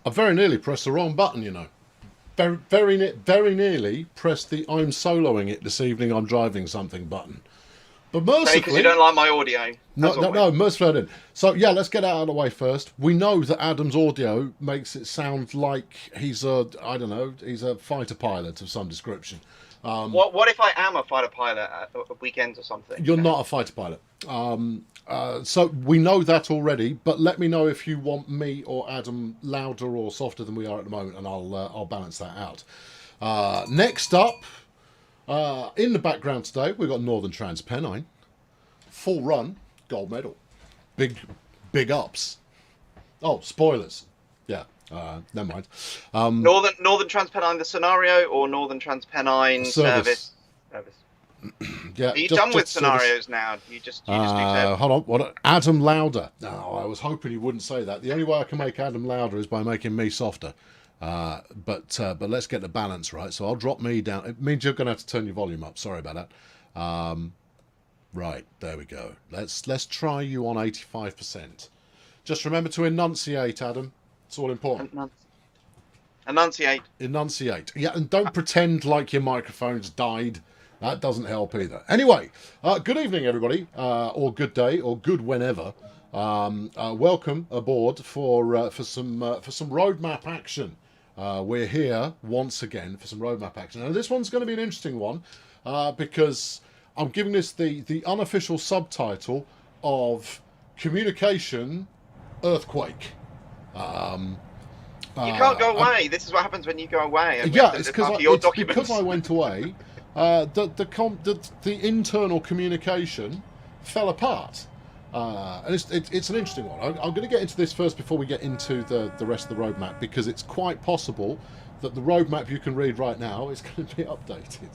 I very nearly pressed the wrong button, you know. Very nearly pressed the "I'm soloing it this evening. I'm driving something" button. But Because you mercifully, don't like my audio, no, as no, always. no, mercifully I didn't. So yeah, let's get it out of the way first. We know that Adam's audio makes it sound like he's I don't know, he's a fighter pilot of some description. What if I am a fighter pilot at weekends or something? You're not a fighter pilot. So we know that already, but let me know if you want me or Adam louder or softer than we are at the moment, and I'll balance that out. Next up, in the background today, we've got Northern Transpennine, full run, gold medal, big ups. Oh, spoilers. Yeah, never mind. Northern Transpennine the scenario or Northern Transpennine Service. service. Yeah, Are you done with scenarios now? You just do service. Hold on. What? Adam louder. No, I was hoping he wouldn't say that. The only way I can make Adam louder is by making me softer. But let's get the balance right. So I'll drop me down. It means you're going to have to turn your volume up. Sorry about that. Right, there we go. Let's try you on 85%. Just remember to enunciate, Adam. It's all important. Enunciate. Enunciate. Yeah, and don't pretend like your microphone's died. That doesn't help either. Anyway, good evening, everybody, or good day, or good whenever. Welcome aboard for some roadmap action. We're here once again for some roadmap action. Now, this one's going to be an interesting one because I'm giving this the unofficial subtitle of Communication Earthquake. You can't go away. This is what happens when you go away. Yeah, it's because I went away. The internal communication fell apart, and it's an interesting one. I'm going to get into this first before we get into the rest of the roadmap, because it's quite possible that the roadmap you can read right now is going to be updated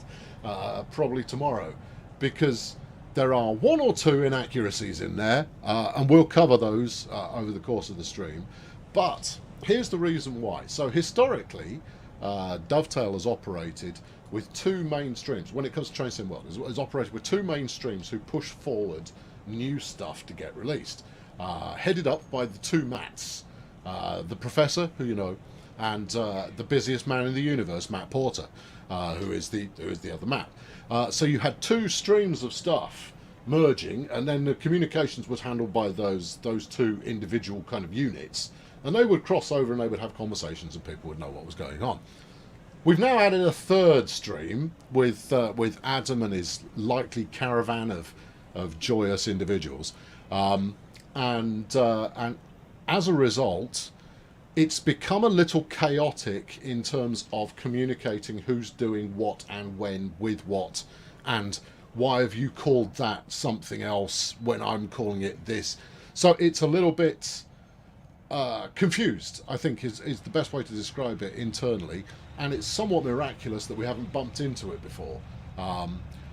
probably tomorrow, because there are one or two inaccuracies in there, and we'll cover those over the course of the stream. But here's the reason why. So historically, Dovetail has operated with two main streams. When it comes to Train Sim World, it's operated with two main streams who push forward new stuff to get released, headed up by the two Matts, the Professor, who you know, and the busiest man in the universe, Matt Porter, who is the other Matt. So you had two streams of stuff merging, and then the communications was handled by those two individual kind of units, and they would cross over and they would have conversations, and people would know what was going on. We've now added a third stream with Adam and his likely caravan of joyous individuals, and as a result, it's become a little chaotic in terms of communicating who's doing what and when with what, and why have you called that something else when I'm calling it this. So it's a little bit confused, I think is the best way to describe it internally, and it's somewhat miraculous that we haven't bumped into it before.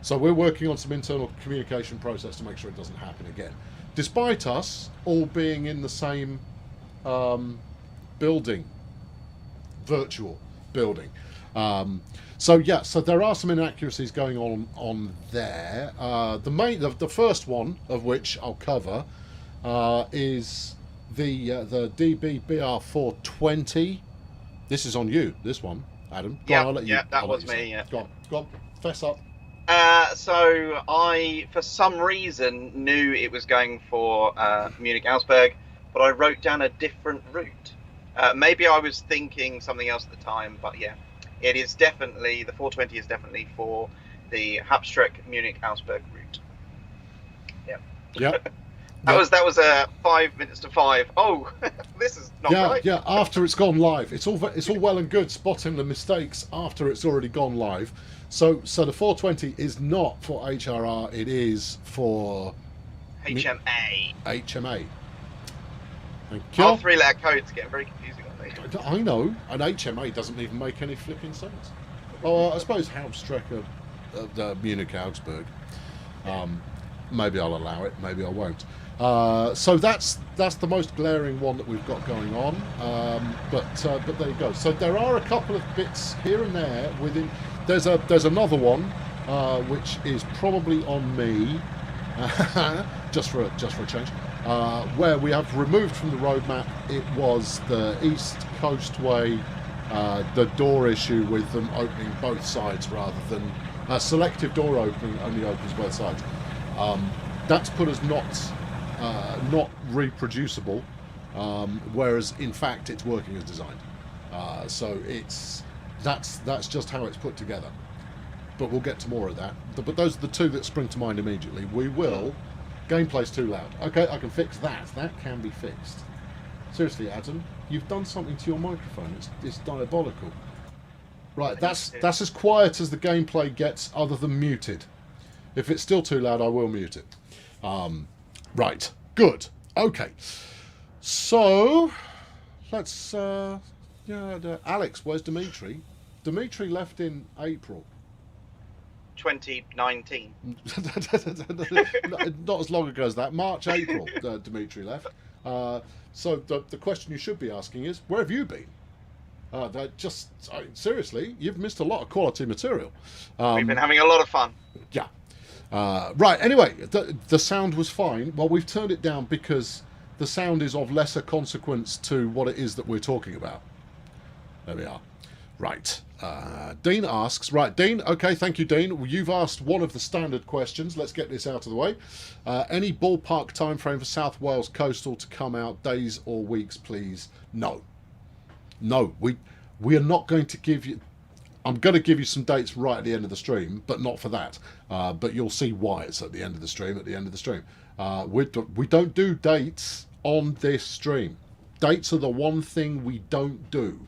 So we're working on some internal communication process to make sure it doesn't happen again, despite us all being in the same building, virtual building. So there are some inaccuracies going on there. The first one of which I'll cover is the DBBR420. This is on you, this one, Adam. Yeah, that was me. Yeah. Go on, fess up. So I, for some reason, knew it was going for Munich-Augsburg, but I wrote down a different route. Maybe I was thinking something else at the time, but yeah, it is definitely, the 420 is definitely for the Habstreck Munich-Augsburg route. Yeah. Yeah. That was 5 minutes to 5. Oh, this is not right. Yeah, after it's gone live. It's all well and good spotting the mistakes after it's already gone live. So the 420 is not for HRR, it is for HMA. HMA. Thank you. Our three-letter codes get very confusing, aren't they? I know, and HMA doesn't even make any flipping sense. Oh, I suppose Hauptstrecke of Munich-Augsburg. Maybe I'll allow it, maybe I won't. So that's the most glaring one that we've got going on. But there you go. So there are a couple of bits here and there within. There's another one which is probably on me, just for a change. Where we have removed from the roadmap, it was the East Coast Way, the door issue with them opening both sides rather than selective door opening only opens both sides. That's put us not reproducible, whereas in fact it's working as designed. So that's just how it's put together. But we'll get to more of that. But those are the two that spring to mind immediately. We will. Gameplay's too loud. Okay, I can fix that. That can be fixed. Seriously, Adam, you've done something to your microphone. It's diabolical. Right, that's as quiet as the gameplay gets, other than muted. If it's still too loud, I will mute it. Right, good. Okay, so let's. Alex, where's Dimitri? Dimitri left in April. 2019. Not as long ago as that. March, April, Dimitri left. So the question you should be asking is, where have you been? Seriously, you've missed a lot of quality material. We've been having a lot of fun. Yeah. Right, anyway, the sound was fine. Well, we've turned it down because the sound is of lesser consequence to what it is that we're talking about. There we are. Right. Dean asks, right, Dean, okay, thank you, Dean. Well, you've asked one of the standard questions. Let's get this out of the way. Any ballpark time frame for South Wales Coastal to come out, days or weeks, please? No. No, we are not going to give you... I'm going to give you some dates right at the end of the stream, but not for that. But you'll see why it's at the end of the stream, we don't do dates on this stream. Dates are the one thing we don't do.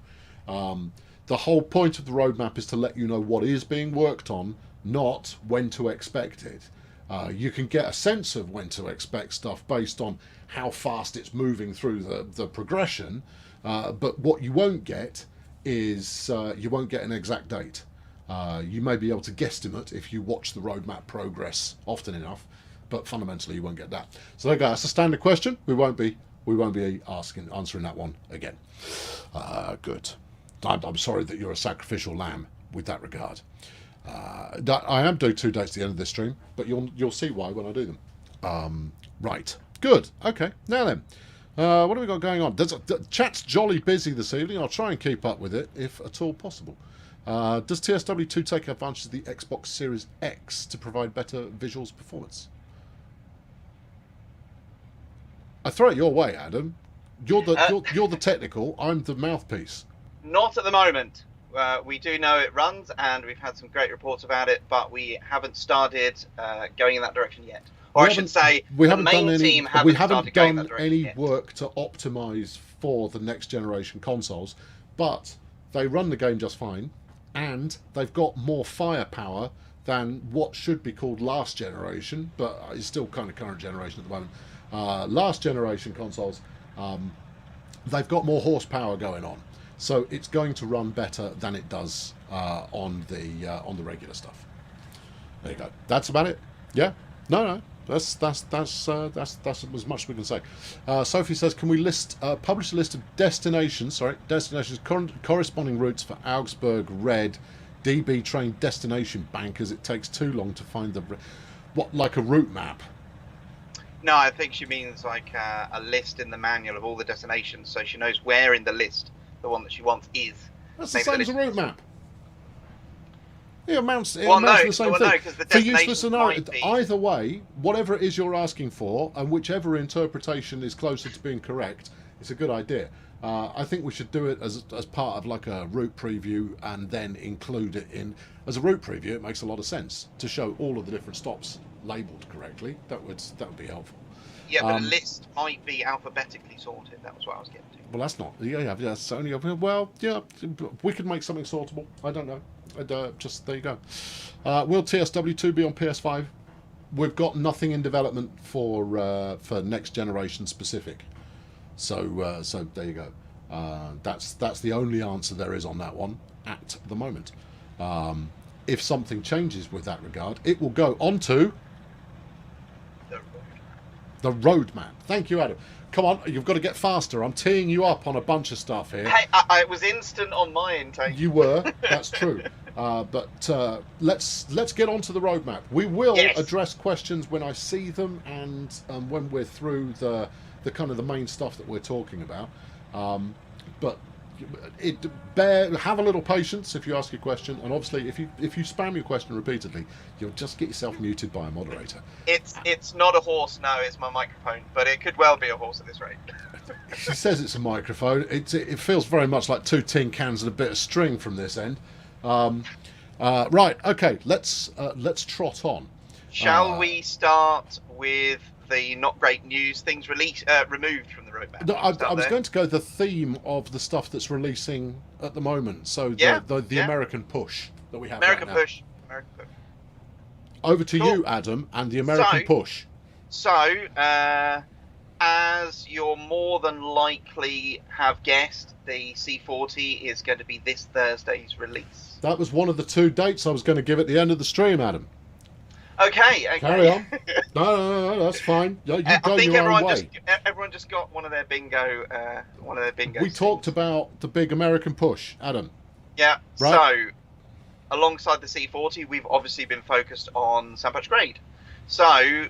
The whole point of the roadmap is to let you know what is being worked on, not when to expect it. You can get a sense of when to expect stuff based on how fast it's moving through the progression, but what you won't get is you won't get an exact date. You may be able to guesstimate if you watch the roadmap progress often enough, but fundamentally you won't get that. So there you go. That's a standard question. We won't be answering that one again. Good. I'm sorry that you're a sacrificial lamb with that regard. I am doing 2 dates at the end of this stream, but you'll see why when I do them. Right. Good. Okay. Now then, what have we got going on? Chat's jolly busy this evening. I'll try and keep up with it if at all possible. Does Tsw2 take advantage of the Xbox Series X to provide better visuals performance? I throw it your way, Adam. You're the technical. I'm the mouthpiece. Not at the moment. We do know it runs, and we've had some great reports about it, but we haven't started going in that direction yet. Or I should say, the main team haven't started going in that direction yet. We haven't done any work to optimise for the next generation consoles, but they run the game just fine, and they've got more firepower than what should be called last generation, but is still kind of current generation at the moment. Last generation consoles, they've got more horsepower going on. So it's going to run better than it does on the regular stuff. There you go. That's about it. Yeah. No. That's as much as we can say. Sophie says, can we publish a list of destinations corresponding routes for Augsburg Red DB train destination bank, as it takes too long to find like a route map. No, I think she means like a list in the manual of all the destinations, so she knows where in the list the one that she wants is. That's the same as a route map. It amounts to the same thing. No, the for useless scenario, either way, whatever it is you're asking for, and whichever interpretation is closer to being correct, it's a good idea. I think we should do it as part of like a route preview, and then include it in as a route preview. It makes a lot of sense to show all of the different stops labelled correctly. That would be helpful. Yeah, but a list might be alphabetically sorted. That was what I was getting to. Well, that's not. Yeah, that's only. Well, yeah, we could make something sortable. I don't know. Just there you go. Will Tsw2 be on PS5? We've got nothing in development for next generation specific. So there you go. That's the only answer there is on that one at the moment. If something changes with that regard, it will go onto The roadmap. Thank you, Adam. Come on, you've got to get faster. I'm teeing you up on a bunch of stuff here. Hey, I was instant on my intake. You were. That's true. But let's get on to the roadmap. We will address questions when I see them and when we're through the kind of the main stuff that we're talking about. But have a little patience if you ask a question, and obviously if you spam your question repeatedly, you'll just get yourself muted by a moderator. It's not a horse, no, it's my microphone, but it could well be a horse at this rate. She says it's a microphone. It feels very much like 2 tin cans and a bit of string from this end. Right, okay, let's trot on. Shall we start with the not great news, things removed from the roadmap? No, I was going to go the theme of the stuff that's releasing at the moment. So the American push that we have American right now. push. Over to you, Adam, and the American push. So, as you're more than likely have guessed, the C40 is going to be this Thursday's release. That was one of the 2 dates I was going to give at the end of the stream, Adam. Okay. Carry on. No, that's fine. You I go think your own way. everyone just got one of their bingo. We talked about the big American push, Adam. Yeah. Right? So, alongside the C40, we've obviously been focused on Sandpatch Grade. So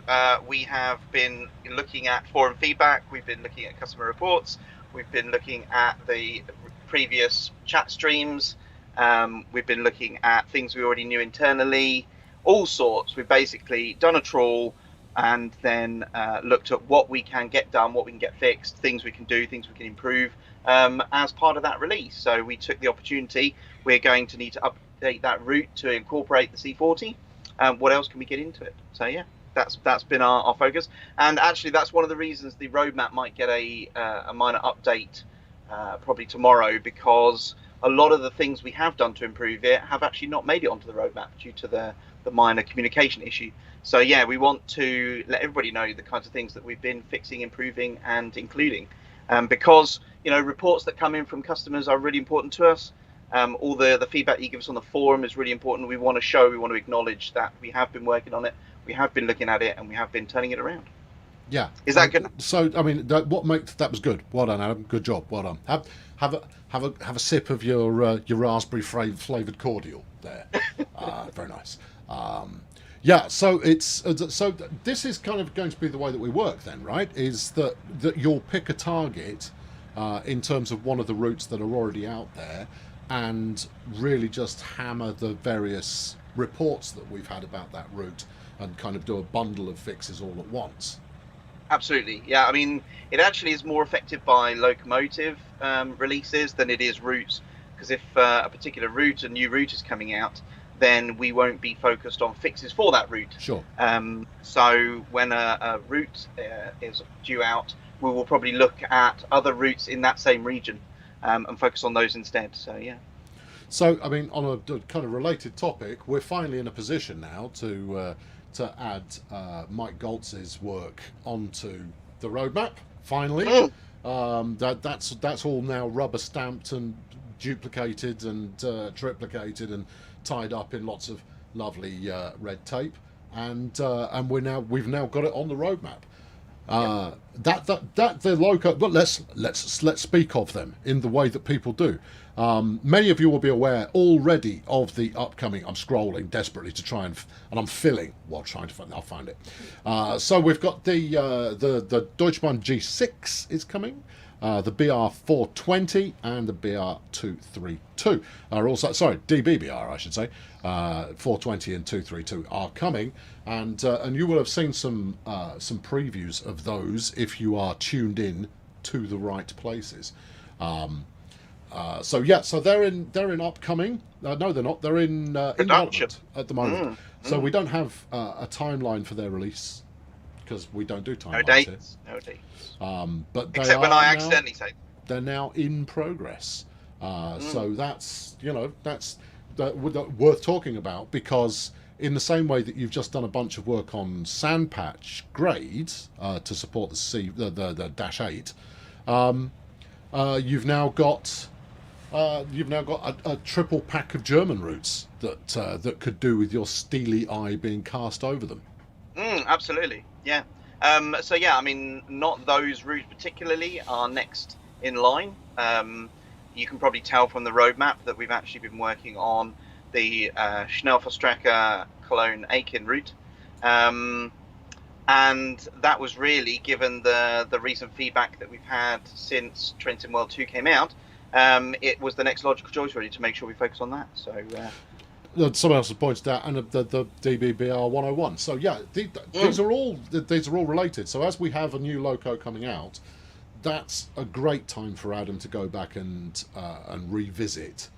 we have been looking at forum feedback. We've been looking at customer reports. We've been looking at the previous chat streams. We've been looking at things we already knew internally. All sorts. We've basically done a trawl and then looked at what we can get done, what we can get fixed, things we can do, things we can improve as part of that release. So we took the opportunity. We're going to need to update that route to incorporate the C40. What else can we get into it? So yeah, that's been our focus. And actually, that's one of the reasons the roadmap might get a minor update probably tomorrow, because a lot of the things we have done to improve it have actually not made it onto the roadmap due to the minor communication issue. So yeah, we want to let everybody know the kinds of things that we've been fixing, improving, and including, because reports that come in from customers are really important to us. All the feedback you give us on the forum is really important. We want to acknowledge that we have been working on it, we have been looking at it, and we have been turning it around. Yeah. Is that good? So I mean, that was good. Well done, Adam. Good job. Well done. Have a sip of your raspberry flavoured cordial there. Very nice. Yeah. So this is kind of going to be the way that we work then, right? Is that you'll pick a target in terms of one of the routes that are already out there, and really just hammer the various reports that we've had about that route and kind of do a bundle of fixes all at once. Absolutely, yeah. I mean, it actually is more affected by locomotive releases than it is routes, because if a particular route, a new route is coming out, then we won't be focused on fixes for that route. Sure. So when a route is due out, we will probably look at other routes in that same region and focus on those instead. So yeah. So I mean, on a kind of related topic, we're finally in a position now to add Mike Goltz's work onto the roadmap. Finally, that's all now rubber stamped and duplicated and triplicated and tied up in lots of lovely red tape, and we've now got it on the roadmap. That the loco. But let's speak of them in the way that people do. Many of you will be aware already of the upcoming. I'm scrolling desperately to try and I'm filling while trying to find. I'll find it. So we've got the Deutschbahn G6 is coming. The BR420 and the BR232 are also, sorry, DBBR I should say, 420 and 232 are coming, and you will have seen some previews of those if you are tuned in to the right places. So they're in upcoming. No, they're not. They're in development at the moment. So we don't have a timeline for their release, because we don't do timelines. No dates. But they except when I accidentally say them. They're now in progress. So that's worth talking about, because in the same way that you've just done a bunch of work on Sandpatch grades to support the Dash 8, you've now got a triple pack of German routes that could do with your steely eye being cast over them. Absolutely, yeah. So yeah, I mean, not those routes particularly are next in line. You can probably tell from the roadmap that we've actually been working on the Schnellverstrecke Cologne Aachen route. And that was really, given the recent feedback that we've had since Trenton World 2 came out, it was the next logical choice really to make sure we focus on that. So someone else has pointed out, and the DBBR 101. So yeah, these are all related. So as we have a new loco coming out, that's a great time for Adam to go back and revisit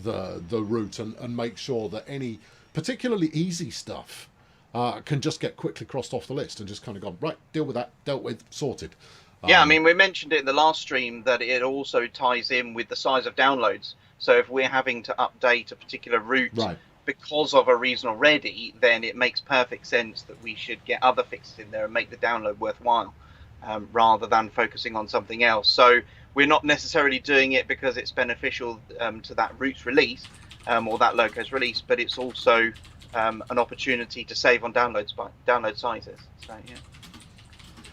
the route and make sure that any particularly easy stuff can just get quickly crossed off the list and just kind of gone, right, deal with that, dealt with, sorted. Yeah, I mean, we mentioned it in the last stream that it also ties in with the size of downloads. So if we're having to update a particular route because of a reason already, then it makes perfect sense that we should get other fixes in there and make the download worthwhile, rather than focusing on something else. So we're not necessarily doing it because it's beneficial to that route's release or that loco's release, but it's also an opportunity to save on download sizes. So yeah.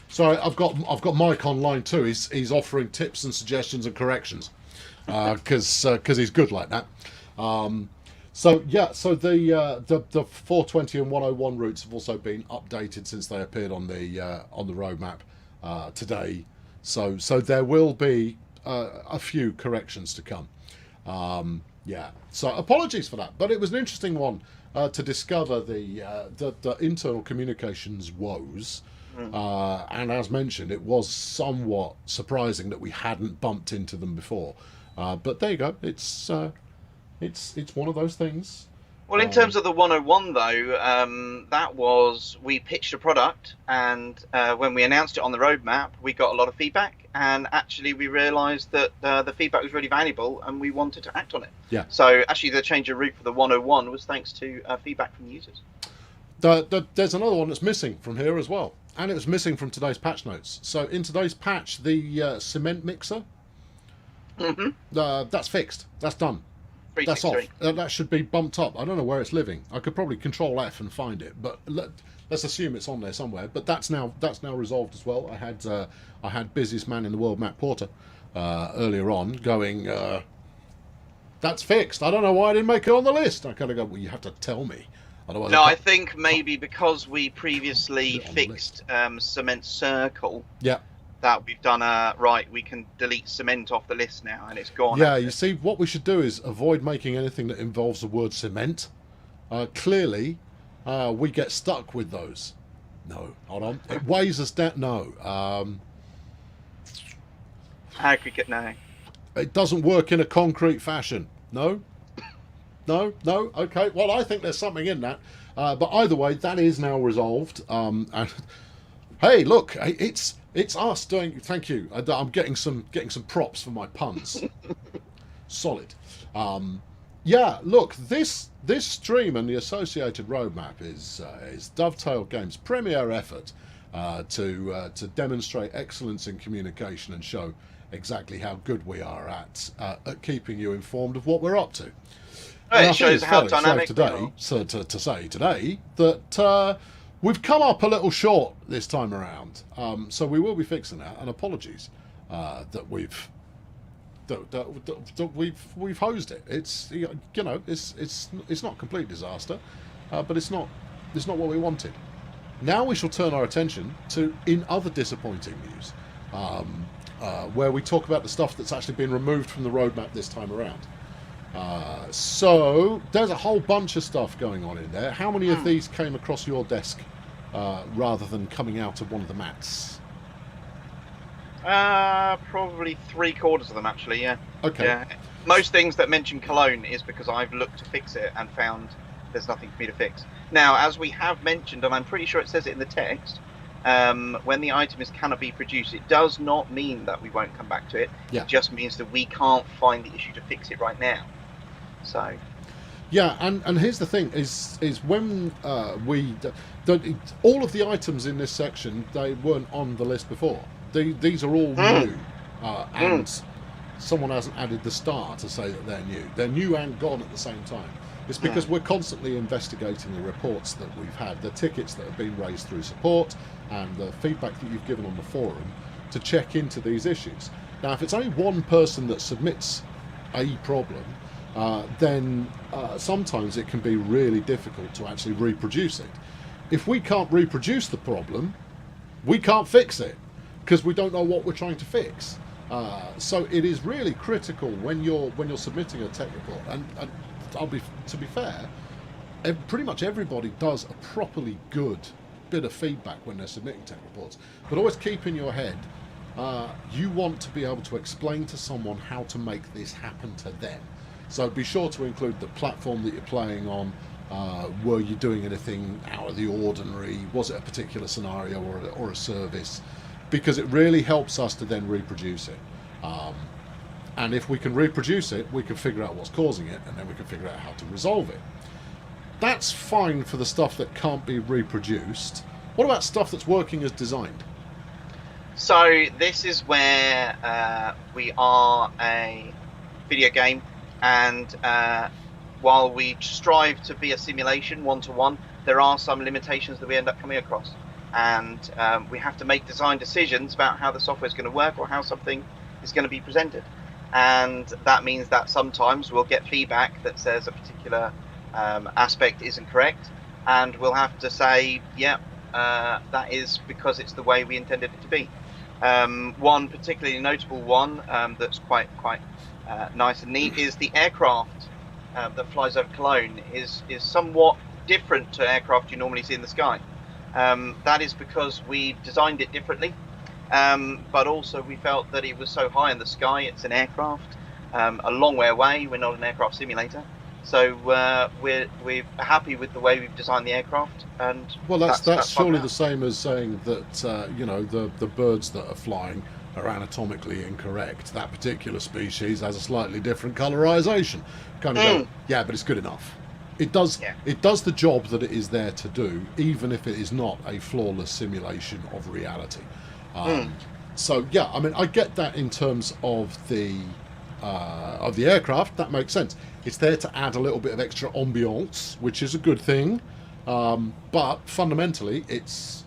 So I've got Mike online too. He's offering tips and suggestions and corrections because he's good like that. So the 420 and 101 routes have also been updated since they appeared on the roadmap today. So there will be a few corrections to come. So apologies for that, but it was an interesting one to discover the internal communications woes. And as mentioned, it was somewhat surprising that we hadn't bumped into them before. But there you go. It's one of those things. Well, in terms of the 101, though, that was, we pitched a product, and when we announced it on the roadmap, we got a lot of feedback, and actually we realised that the feedback was really valuable, and we wanted to act on it. Yeah. So actually, the change of route for the 101 was thanks to feedback from users. There's another one that's missing from here as well, and it was missing from today's patch notes. So in today's patch, the cement mixer, that's fixed. That's done. That's off. That should be bumped up. I don't know where it's living. I could probably Control F and find it, but let's assume it's on there somewhere. But that's now resolved as well. I had busiest man in the world, Matt Porter, earlier on, going, that's fixed. I don't know why I didn't make it on the list. I kind of go, well, you have to tell me. Otherwise, no, I think maybe because we previously fixed cement circle. Yeah. That we've done right, we can delete cement off the list now, and it's gone. Yeah, you see, what we should do is avoid making anything that involves the word cement. Clearly, we get stuck with those. No, hold on. It weighs us down. No. How could we get no? It doesn't work in a concrete fashion. No. No. Okay. Well, I think there's something in that. But either way, that is now resolved. And hey, look, it's us doing. Thank you. I'm getting some props for my puns. Solid. Yeah. Look, this stream and the associated roadmap is Dovetail Games' premier effort to demonstrate excellence in communication and show exactly how good we are at keeping you informed of what we're up to. Well, it shows how dynamic today. So to say today that. We've come up a little short this time around, so we will be fixing that. And apologies that we've hosed it. It's it's not a complete disaster, but it's not what we wanted. Now we shall turn our attention to in other disappointing news, where we talk about the stuff that's actually been removed from the roadmap this time around. So there's a whole bunch of stuff going on in there. How many of these came across your desk rather than coming out of one of the mats? Probably 3/4 of them actually. Yeah. Okay. Yeah. Most things that mention Cologne is because I've looked to fix it and found there's nothing for me to fix. Now, as we have mentioned, and I'm pretty sure it says it in the text, when the item cannot be produced, it does not mean that we won't come back to it. Yeah. It just means that we can't find the issue to fix it right now. So. Yeah, and here's the thing: is when all of the items in this section, they weren't on the list before. These are all new, and someone hasn't added the star to say that they're new. They're new and gone at the same time. It's because we're constantly investigating the reports that we've had, the tickets that have been raised through support, and the feedback that you've given on the forum to check into these issues. Now, if it's only one person that submits a problem, then sometimes it can be really difficult to actually reproduce it. If we can't reproduce the problem, we can't fix it because we don't know what we're trying to fix. So it is really critical when you're submitting a tech report, and to be fair, pretty much everybody does a properly good bit of feedback when they're submitting tech reports. But always keep in your head, you want to be able to explain to someone how to make this happen to them. So be sure to include the platform that you're playing on. Were you doing anything out of the ordinary? Was it a particular scenario or a service? Because it really helps us to then reproduce it. And if we can reproduce it, we can figure out what's causing it, and then we can figure out how to resolve it. That's fine for the stuff that can't be reproduced. What about stuff that's working as designed? So this is where we are a video game, and while we strive to be a simulation one-to-one, there are some limitations that we end up coming across. And we have to make design decisions about how the software is going to work or how something is going to be presented. And that means that sometimes we'll get feedback that says a particular aspect isn't correct, and we'll have to say, yeah, that is because it's the way we intended it to be. One particularly notable one that's quite nice and neat is the aircraft that flies over Cologne is somewhat different to aircraft you normally see in the sky. That is because we designed it differently, but also we felt that it was so high in the sky. It's an aircraft, a long way away. We're not an aircraft simulator, so we're happy with the way we've designed the aircraft. And well, that's surely the same as saying that the birds that are flying are anatomically incorrect. That particular species has a slightly different colorization. Kind of go, yeah, but it's good enough. It does the job that it is there to do, even if it is not a flawless simulation of reality. So yeah, I mean, I get that in terms of the aircraft. That makes sense. It's there to add a little bit of extra ambiance, which is a good thing. But fundamentally, it's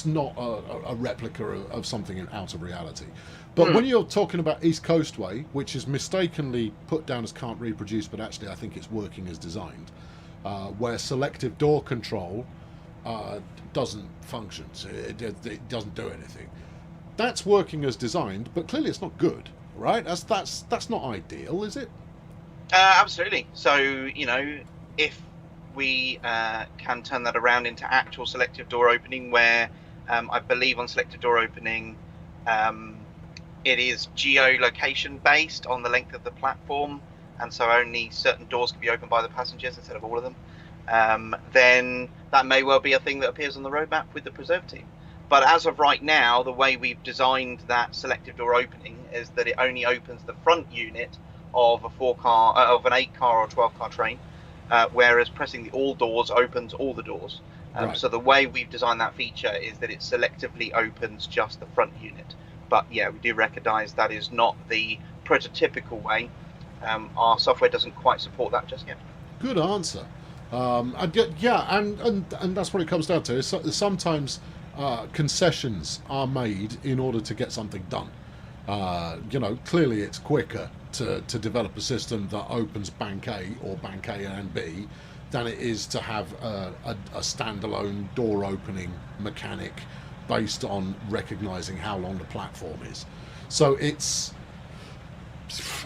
not a replica of something out of reality. But when you're talking about East Coastway, which is mistakenly put down as can't reproduce, but actually I think it's working as designed, where selective door control doesn't function, so it doesn't do anything. That's working as designed, but clearly it's not good, right? That's not ideal, is it? Absolutely. So, if we can turn that around into actual selective door opening, where I believe on selective door opening, it is geolocation based on the length of the platform, and so only certain doors can be opened by the passengers instead of all of them, then that may well be a thing that appears on the roadmap with the preserve team. But as of right now, the way we've designed that selective door opening is that it only opens the front unit of an 8-car or 12-car train, whereas pressing the all doors opens all the doors. Right. So the way we've designed that feature is that it selectively opens just the front unit. But yeah, we do recognise that is not the prototypical way. Our software doesn't quite support that just yet. Good answer. And that's what it comes down to. Sometimes concessions are made in order to get something done. Clearly it's quicker to develop a system that opens Bank A or Bank A and B than it is to have a standalone door opening mechanic based on recognizing how long the platform is. So it's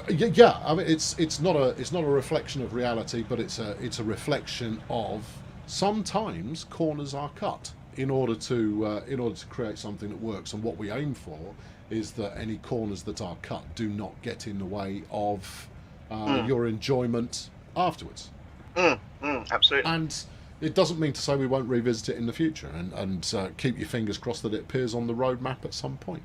I mean it's not a reflection of reality, but it's a reflection of sometimes corners are cut in order to create something that works. And what we aim for is that any corners that are cut do not get in the way of your enjoyment afterwards. Absolutely. And it doesn't mean to say we won't revisit it in the future, and keep your fingers crossed that it appears on the roadmap at some point.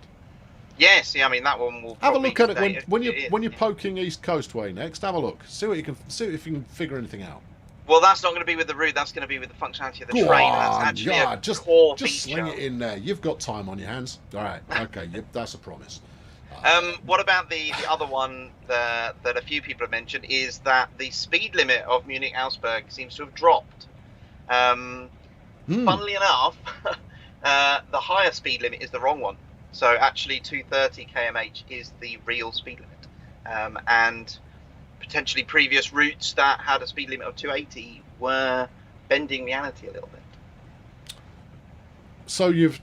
Yes, I mean that one will. Have a look at it when you're poking East Coastway next. Have a look. See if you can figure anything out. Well, that's not going to be with the route. That's going to be with the functionality of the train. That's actually just core just feature. sling it in there. You've got time on your hands. All right. Okay. That's a promise. What about the other one that a few people have mentioned is that the speed limit of Munich-Augsburg seems to have dropped. Funnily enough, the higher speed limit is the wrong one. So actually 230 km/h is the real speed limit. And potentially previous routes that had a speed limit of 280 were bending reality a little bit. So you've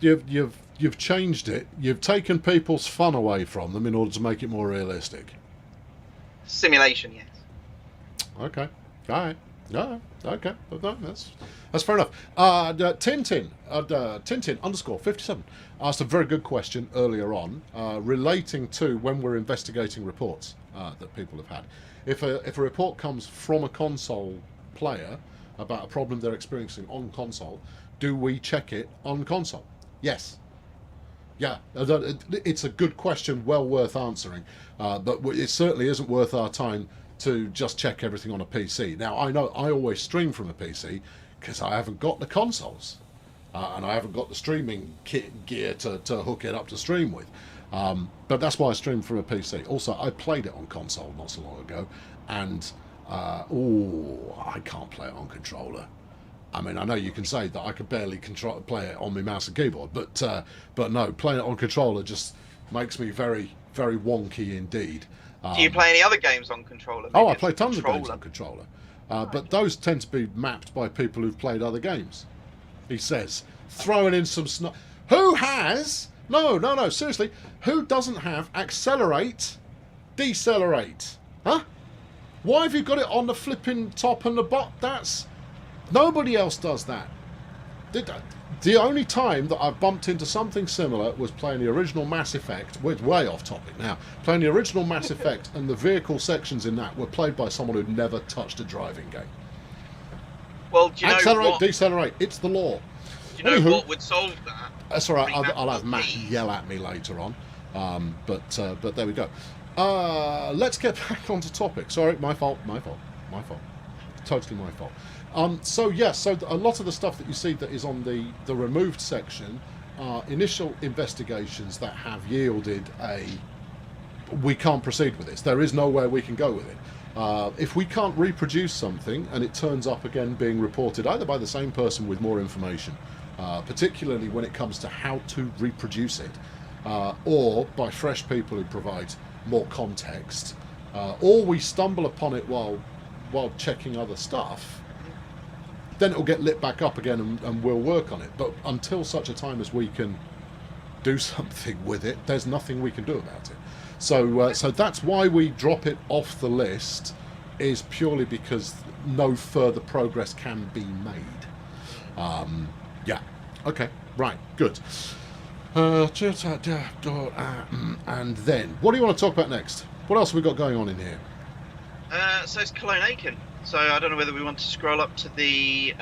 changed it. You've taken people's fun away from them in order to make it more realistic. Simulation, yes. Okay. All right. No. Okay. No, that's fair enough. Tintin _57 asked a very good question earlier on, relating to when we're investigating reports that people have had. If a report comes from a console player about a problem they're experiencing on console, do we check it on console? Yes. Yeah, it's a good question, well worth answering, but it certainly isn't worth our time to just check everything on a PC. Now, I know I always stream from a PC because I haven't got the consoles, and I haven't got the streaming gear to hook it up to stream with. But that's why I stream from a PC. Also, I played it on console not so long ago, and I can't play it on controller. I mean, I know you can say that I could barely play it on my mouse and keyboard, but no, playing it on controller just makes me very, very wonky indeed. Do you play any other games on controller? I play tons of games on controller, but those tend to be mapped by people who've played other games. He says, throwing in some Who has? No, seriously, who doesn't have accelerate, decelerate? Huh? Why have you got it on the flipping top and the bottom? Nobody else does that. The only time that I've bumped into something similar was playing the original Mass Effect. We're way off topic now. Playing the original Mass Effect, and the vehicle sections in that were played by someone who'd never touched a driving game. Well, do you accelerate, know what? Decelerate. It's the law. Do you know what would solve that? That's all right. I'll have Matt yell at me later on. But there we go. Let's get back onto topic. Sorry, my fault. Totally my fault. So a lot of the stuff that you see that is on the removed section are initial investigations that have yielded we can't proceed with this. There is nowhere we can go with it. If we can't reproduce something and it turns up again being reported either by the same person with more information, particularly when it comes to how to reproduce it, or by fresh people who provide more context, or we stumble upon it while checking other stuff, then it'll get lit back up again and we'll work on it. But until such a time as we can do something with it, there's nothing we can do about it. So that's why we drop it off the list, is purely because no further progress can be made. Yeah. Okay. Right. Good. And then, what do you want to talk about next? What else have we got going on in here? So it's Cologne Aiken. So I don't know whether we want to scroll up to the,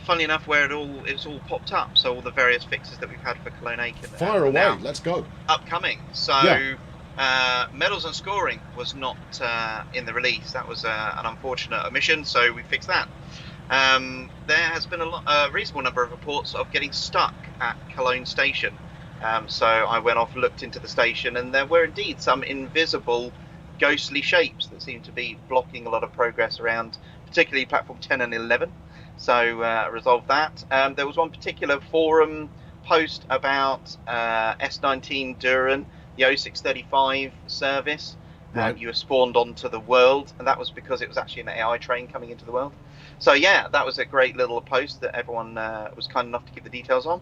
funnily enough, where it's all popped up. So all the various fixes that we've had for Cologne Aiken. Fire away, let's go. Upcoming. So medals and scoring was not in the release. That was an unfortunate omission, so we fixed that. There has been a reasonable number of reports of getting stuck at Cologne Station. So I went off, looked into the station, and there were indeed some invisible ghostly shapes that seem to be blocking a lot of progress around, particularly platform 10 and 11. So resolved that. There was one particular forum post about S19 Duran, the 0635 service. Right. You were spawned onto the world, and that was because it was actually an AI train coming into the world. So yeah, that was a great little post that everyone was kind enough to give the details on.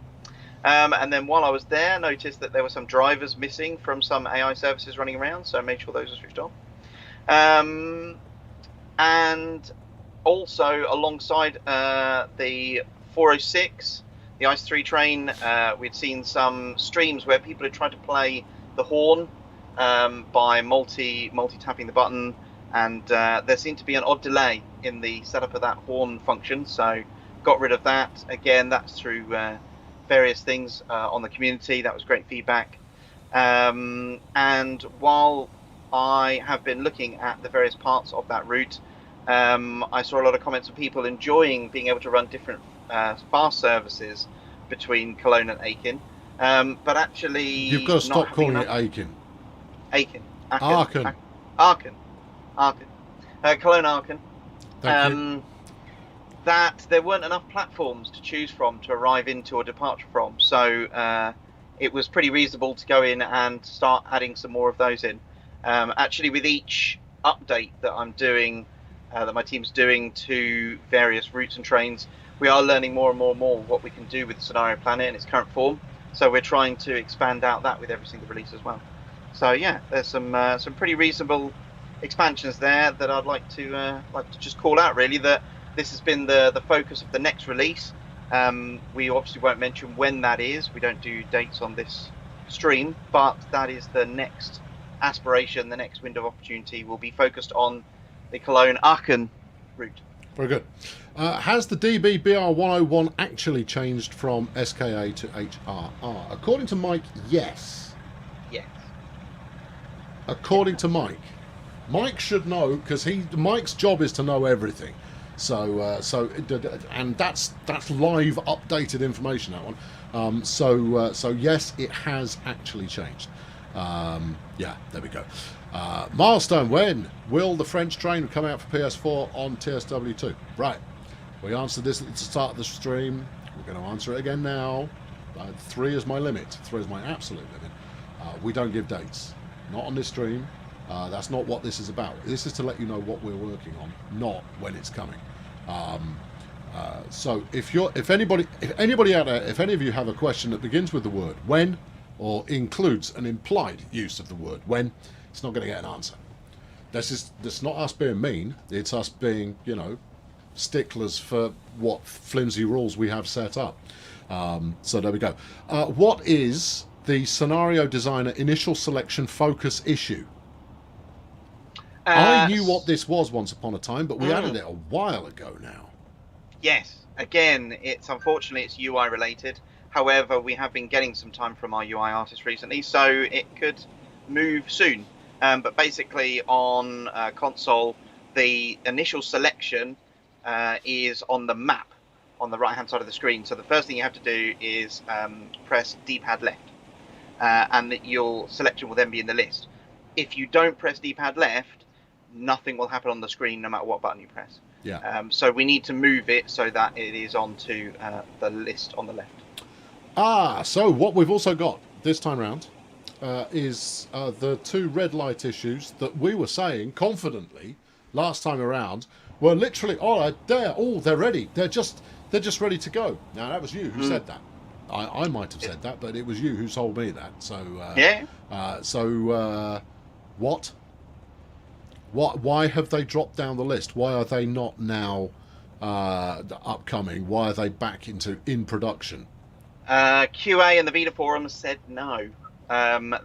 And then while I was there, noticed that there were some drivers missing from some AI services running around, so I made sure those were switched on. And also alongside the 406, the Ice 3 train, we'd seen some streams where people had tried to play the horn by multi-tapping the button, and there seemed to be an odd delay in the setup of that horn function, so got rid of that. Again, that's through various things on the community. That was great feedback. And while I have been looking at the various parts of that route, I saw a lot of comments of people enjoying being able to run different fast services between Cologne and Aiken. But actually, you've got to stop calling it Aiken. Aachen. Aachen. Aachen. Cologne Aachen. Thank you. That there weren't enough platforms to choose from to arrive into or departure from. So it was pretty reasonable to go in and start adding some more of those in. Actually, with each update that I'm doing, that my team's doing to various routes and trains, we are learning more and more what we can do with the Scenario Planner in its current form. So we're trying to expand out that with every single release as well. So yeah, there's some pretty reasonable expansions there that I'd like to just call out. Really, that this has been the focus of the next release. We obviously won't mention when that is. We don't do dates on this stream, but that is the next aspiration. The next window of opportunity will be focused on the Cologne Aachen route. Very good. Has the DB BR101 actually changed from SKA to HRR? According to Mike, yes. Yes. According to Mike. Mike should know, because Mike's job is to know everything. So and that's live updated information, that one. So yes, it has actually changed. Yeah, there we go. Milestone, when will the French train come out for PS4 on TSW2? Right, we answered this at the start of the stream. We're going to answer it again now. 3 is my limit. 3 is my absolute limit. We don't give dates. Not on this stream. That's not what this is about. This is to let you know what we're working on, not when it's coming. So if anybody out there, if any of you have a question that begins with the word when or includes an implied use of the word when, it's not going to get an answer. This not us being mean. It's us being, sticklers for what flimsy rules we have set up. So there we go. What is the scenario designer initial selection focus issue? I knew what this was once upon a time, but we added it a while ago now. Yes. Again, unfortunately it's UI related. However, we have been getting some time from our UI artists recently, so it could move soon. But basically on console, the initial selection is on the map on the right hand side of the screen. So the first thing you have to do is press D-pad left, and your selection will then be in the list. If you don't press D-pad left, nothing will happen on the screen no matter what button you press. Yeah. So we need to move it so that it is onto the list on the left. So what we've also got this time round is the 2 red light issues that we were saying confidently last time around were literally, they're ready. They're just ready to go. Now that was you who said that. I might have said that, but it was you who told me that. So what? Why have they dropped down the list? Why are they not now upcoming? Why are they back in production? QA and the Vita forums said no.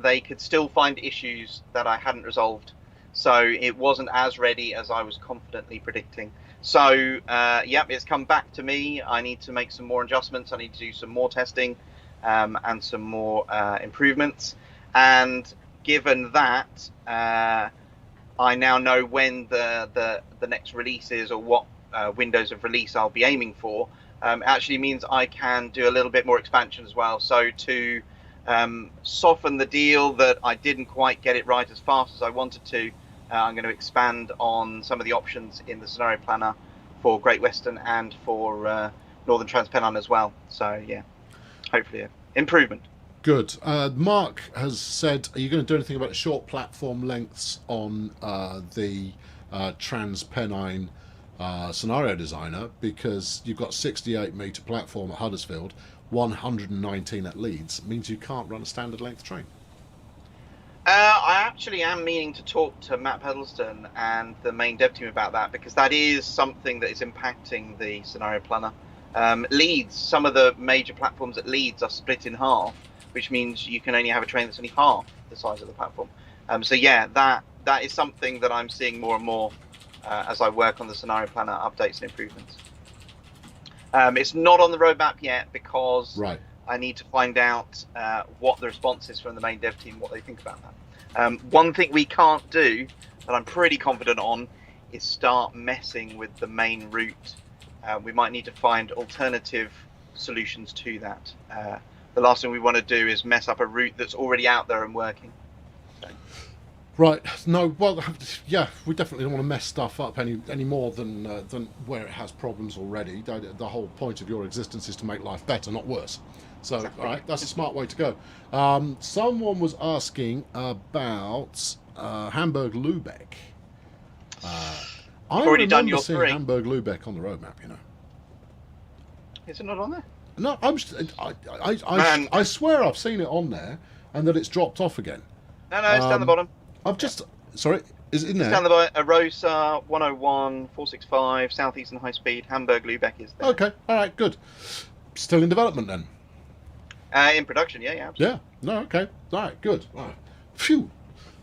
They could still find issues that I hadn't resolved, so it wasn't as ready as I was confidently predicting. So it's come back to me. I need to make some more adjustments. I need to do some more testing and some more improvements. And given that, I now know when the next release is, or what windows of release I'll be aiming for. Actually means I can do a little bit more expansion as well. So to soften the deal that I didn't quite get it right as fast as I wanted to, I'm going to expand on some of the options in the scenario planner for Great Western and for Northern Transpennine as well. So yeah, hopefully improvement. Good. Mark has said, are you going to do anything about the short platform lengths on the Transpennine scenario designer, because you've got 68 metre platform at Huddersfield, 119 at Leeds, means you can't run a standard length train? I actually am meaning to talk to Matt Pedleston and the main dev team about that, because that is something that is impacting the scenario planner. Leeds, some of the major platforms at Leeds are split in half, which means you can only have a train that's only half the size of the platform. So yeah, that is something that I'm seeing more and more as I work on the scenario planner updates and improvements. It's not on the roadmap yet because I need to find out what the response is from the main dev team, what they think about that. One thing we can't do, that I'm pretty confident on, is start messing with the main route. We might need to find alternative solutions to that. The last thing we want to do is mess up a route that's already out there and working. Right. No. Well, yeah. We definitely don't want to mess stuff up any more than where it has problems already. The whole point of your existence is to make life better, not worse. So, Exactly. all right, that's a smart way to go. Someone was asking about Hamburg Lübeck. I already done remember your seeing 3. Hamburg Lübeck on the roadmap. You know. Is it not on there? No, Man. I swear I've seen it on there, and that it's dropped off again. No, it's down the bottom. I've just sorry, is it in It's there? down the bottom. Arosa 101 465 Southeastern High Speed Hamburg Lübeck is there. Okay, all right, good. Still in development then. In production, yeah, absolutely. Yeah. No. Okay. All right. Good. All right. Phew.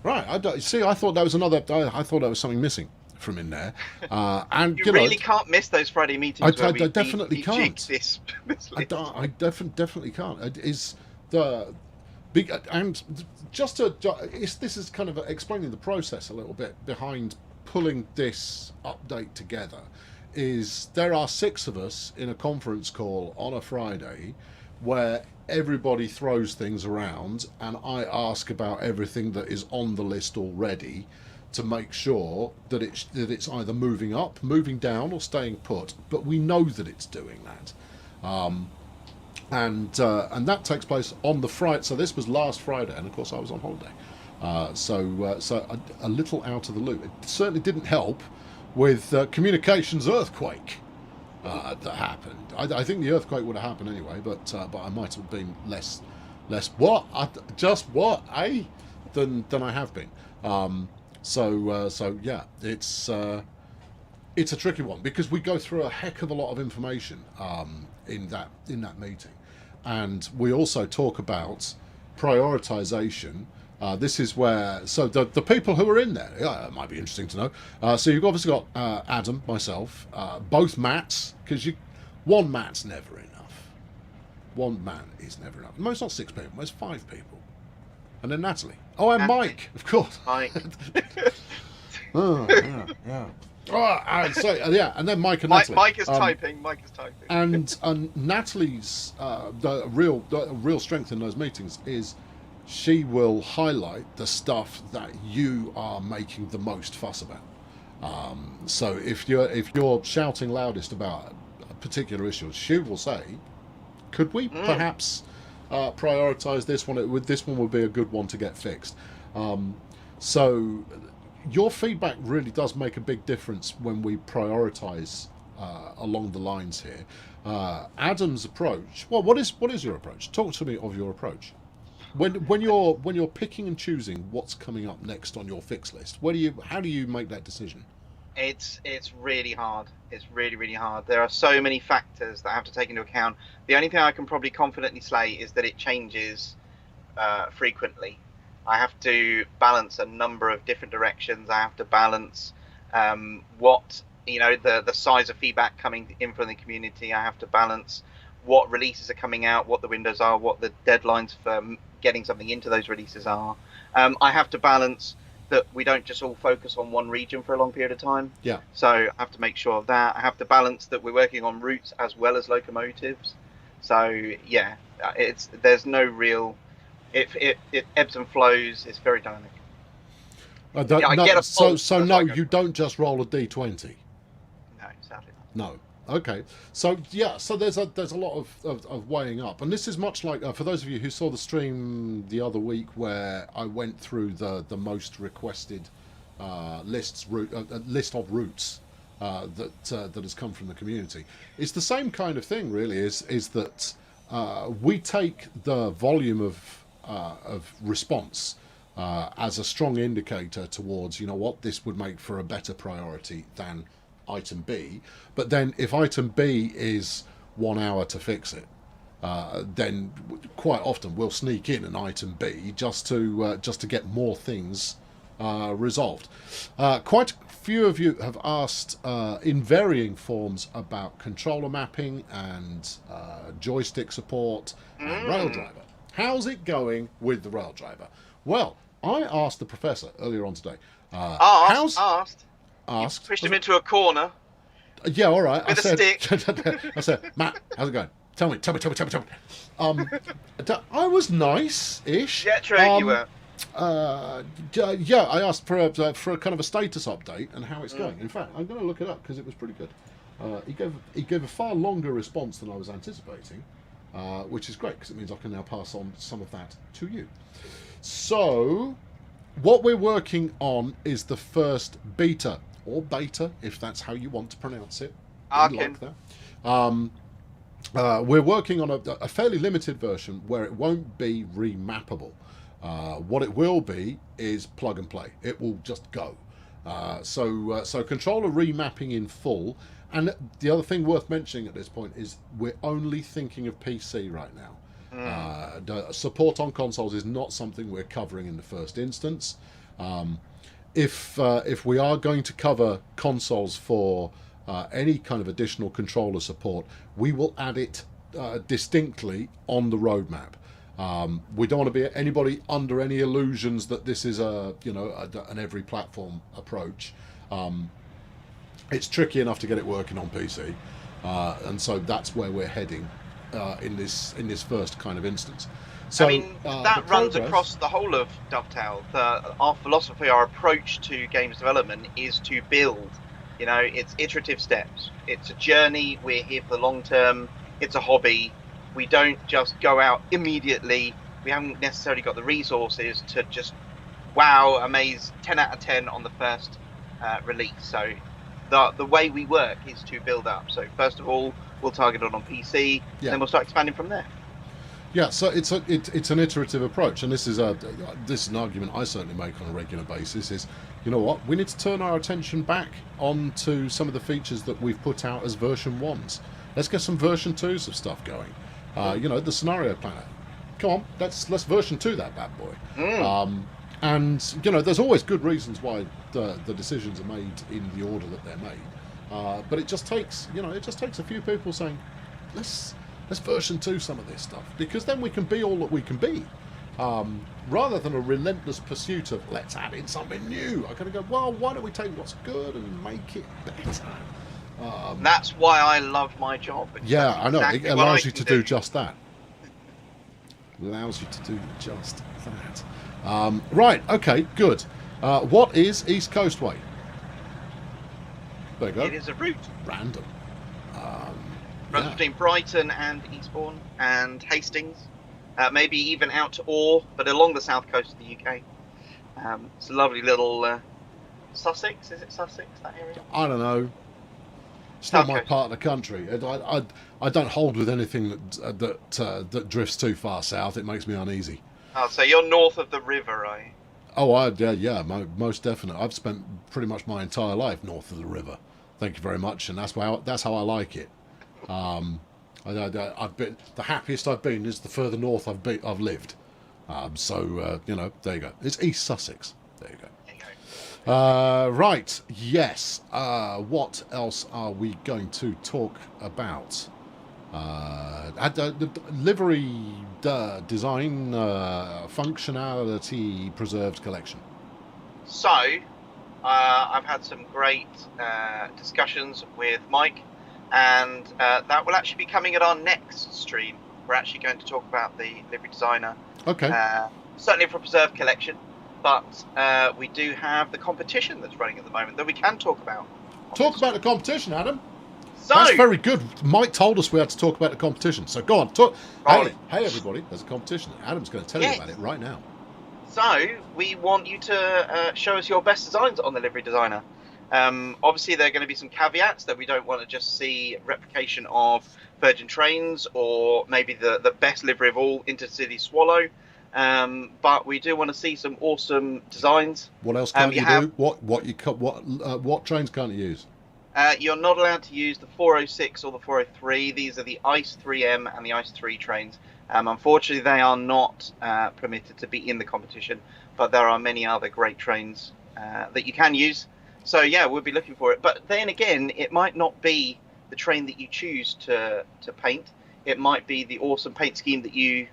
Right. See, I thought that was another. I thought that was something missing from in there. And You really can't miss those Friday meetings. I where definitely we can't. jig this list. I definitely can't. It is the big and just to. This is kind of explaining the process a little bit behind pulling this update together. Is there are 6 of us in a conference call on a Friday where everybody throws things around and I ask about everything that is on the list already to make sure that it's either moving up, moving down, or staying put. But we know that it's doing that, and that takes place on the Friday. So this was last Friday, and of course I was on holiday, so a little out of the loop. It certainly didn't help with communications earthquake that happened. I think the earthquake would have happened anyway, but I might have been less than I have been. So yeah, it's a tricky one because we go through a heck of a lot of information in that meeting, and we also talk about prioritization. This is where the people who are in there, it might be interesting to know. So you've obviously got Adam, myself, both Matts, because one Matt's never enough. One man is never enough. No, it's not 6 people. It's 5 people, and then Natalie. Oh, and Mike, of course. Mike. Oh, yeah. Oh, so yeah, and then Mike and Natalie. Mike is typing. And Natalie's the real strength in those meetings is she will highlight the stuff that you are making the most fuss about. So if you're shouting loudest about a particular issue, she will say, "Could we perhaps prioritise this one? This one would be a good one to get fixed." So your feedback really does make a big difference when we prioritise along the lines here. Adam's approach. Well, what is your approach? Talk to me of your approach. When you're picking and choosing what's coming up next on your fix list, how do you make that decision? It's really hard. It's really hard. There are so many factors that I have to take into account. The only thing I can probably confidently say is that it changes frequently. I have to balance a number of different directions. I have to balance what the size of feedback coming in from the community. I have to balance what releases are coming out, what the windows are, what the deadlines for getting something into those releases are. I have to balance that we don't just all focus on one region for a long period of time. Yeah. So I have to make sure of that. I have to balance that we're working on routes as well as locomotives. So yeah, there's no real. It ebbs and flows. It's very dynamic. You don't just roll a d20. No, sadly not. No. Okay. So yeah. So there's a lot of weighing up, and this is much like for those of you who saw the stream the other week where I went through the most requested list of routes that has come from the community. It's the same kind of thing, really. Is that we take the volume of response as a strong indicator towards what this would make for a better priority than item B. But then if item B is 1 hour to fix it, then quite often we'll sneak in an item B just to get more things resolved. Quite a few of you have asked in varying forms about controller mapping and joystick support and rail driver. How's it going with the rail driver? Well, I asked the professor earlier on today. Asked. Pushed him into a corner. Yeah, all right. With a stick. I said, Matt, how's it going? Tell me. I was nice-ish. Yeah, true, you were. Yeah, I asked for a kind of a status update and how it's going. In fact, I'm going to look it up because it was pretty good. He gave a far longer response than I was anticipating, which is great because it means I can now pass on some of that to you. So, what we're working on is the first beta, or beta, if that's how you want to pronounce it. Okay. Like that. We're working on a fairly limited version where it won't be remappable. What it will be is plug and play. It will just go. So controller remapping in full. And the other thing worth mentioning at this point is we're only thinking of PC right now. The support on consoles is not something we're covering in the first instance. If we are going to cover consoles for any kind of additional controller support, we will add it distinctly on the roadmap. We don't want to be anybody under any illusions that this is an every platform approach. It's tricky enough to get it working on PC, and so that's where we're heading in this first kind of instance. So, I mean, that runs across the whole of Dovetail. Our philosophy, our approach to games development is to build. It's iterative steps. It's a journey. We're here for the long term. It's a hobby. We don't just go out immediately. We haven't necessarily got the resources to just amaze 10 out of 10 on the first release. So the way we work is to build up. So first of all, we'll target it on PC, then we'll start expanding from there. Yeah, so it's an iterative approach, and this is an argument I certainly make on a regular basis. Is, you know what, we need to turn our attention back onto some of the features that we've put out as version 1s. Let's get some version 2s of stuff going. The scenario planner. Come on, let's version 2 that bad boy. And there's always good reasons why the decisions are made in the order that they're made. But it just takes a few people saying, let's version 2 some of this stuff, because then we can be all that we can be, rather than a relentless pursuit of let's add in something new. I kind of go, well, why don't we take what's good and make it better? That's why I love my job. Yeah, I know. Exactly it allows you to do just that. Allows you to do just that. Right. Okay. Good. What is East Coast Way? There you go. It is a route. Random. Runs between Brighton and Eastbourne and Hastings, maybe even out to Orr, but along the south coast of the UK. It's a lovely little Sussex. Is it Sussex, that area? I don't know. It's not my part of the country. I don't hold with anything that drifts too far south. It makes me uneasy. Oh, so you're north of the river, are you? Oh, yeah, most definitely. I've spent pretty much my entire life north of the river. Thank you very much, and that's how I like it. I've been the happiest I've been is the further north I've lived. So there you go. It's East Sussex. There you go. Right. Yes. What else are we going to talk about? Livery design functionality preserved collection. So, I've had some great discussions with Mike, and that will actually be coming at our next stream. We're actually going to talk about the livery designer. Okay. Certainly for preserved collection, but we do have the competition that's running at the moment that we can talk about. Talk about the competition, Adam. So, that's very good. Mike told us we had to talk about the competition, so go on. Talk. Right. Hey, everybody, there's a competition. Adam's going to tell you about it right now. So, we want you to show us your best designs on the livery designer. Obviously, there are going to be some caveats that we don't want to just see replication of Virgin Trains or maybe the best livery of all, Intercity Swallow. But we do want to see some awesome designs. What else can't you do? What trains can't you use? You're not allowed to use the 406 or the 403. These are the ICE 3M and the ICE 3 trains. Unfortunately, they are not permitted to be in the competition, but there are many other great trains that you can use. So yeah, we'll be looking for it. But then again, it might not be the train that you choose to paint. It might be the awesome paint scheme that you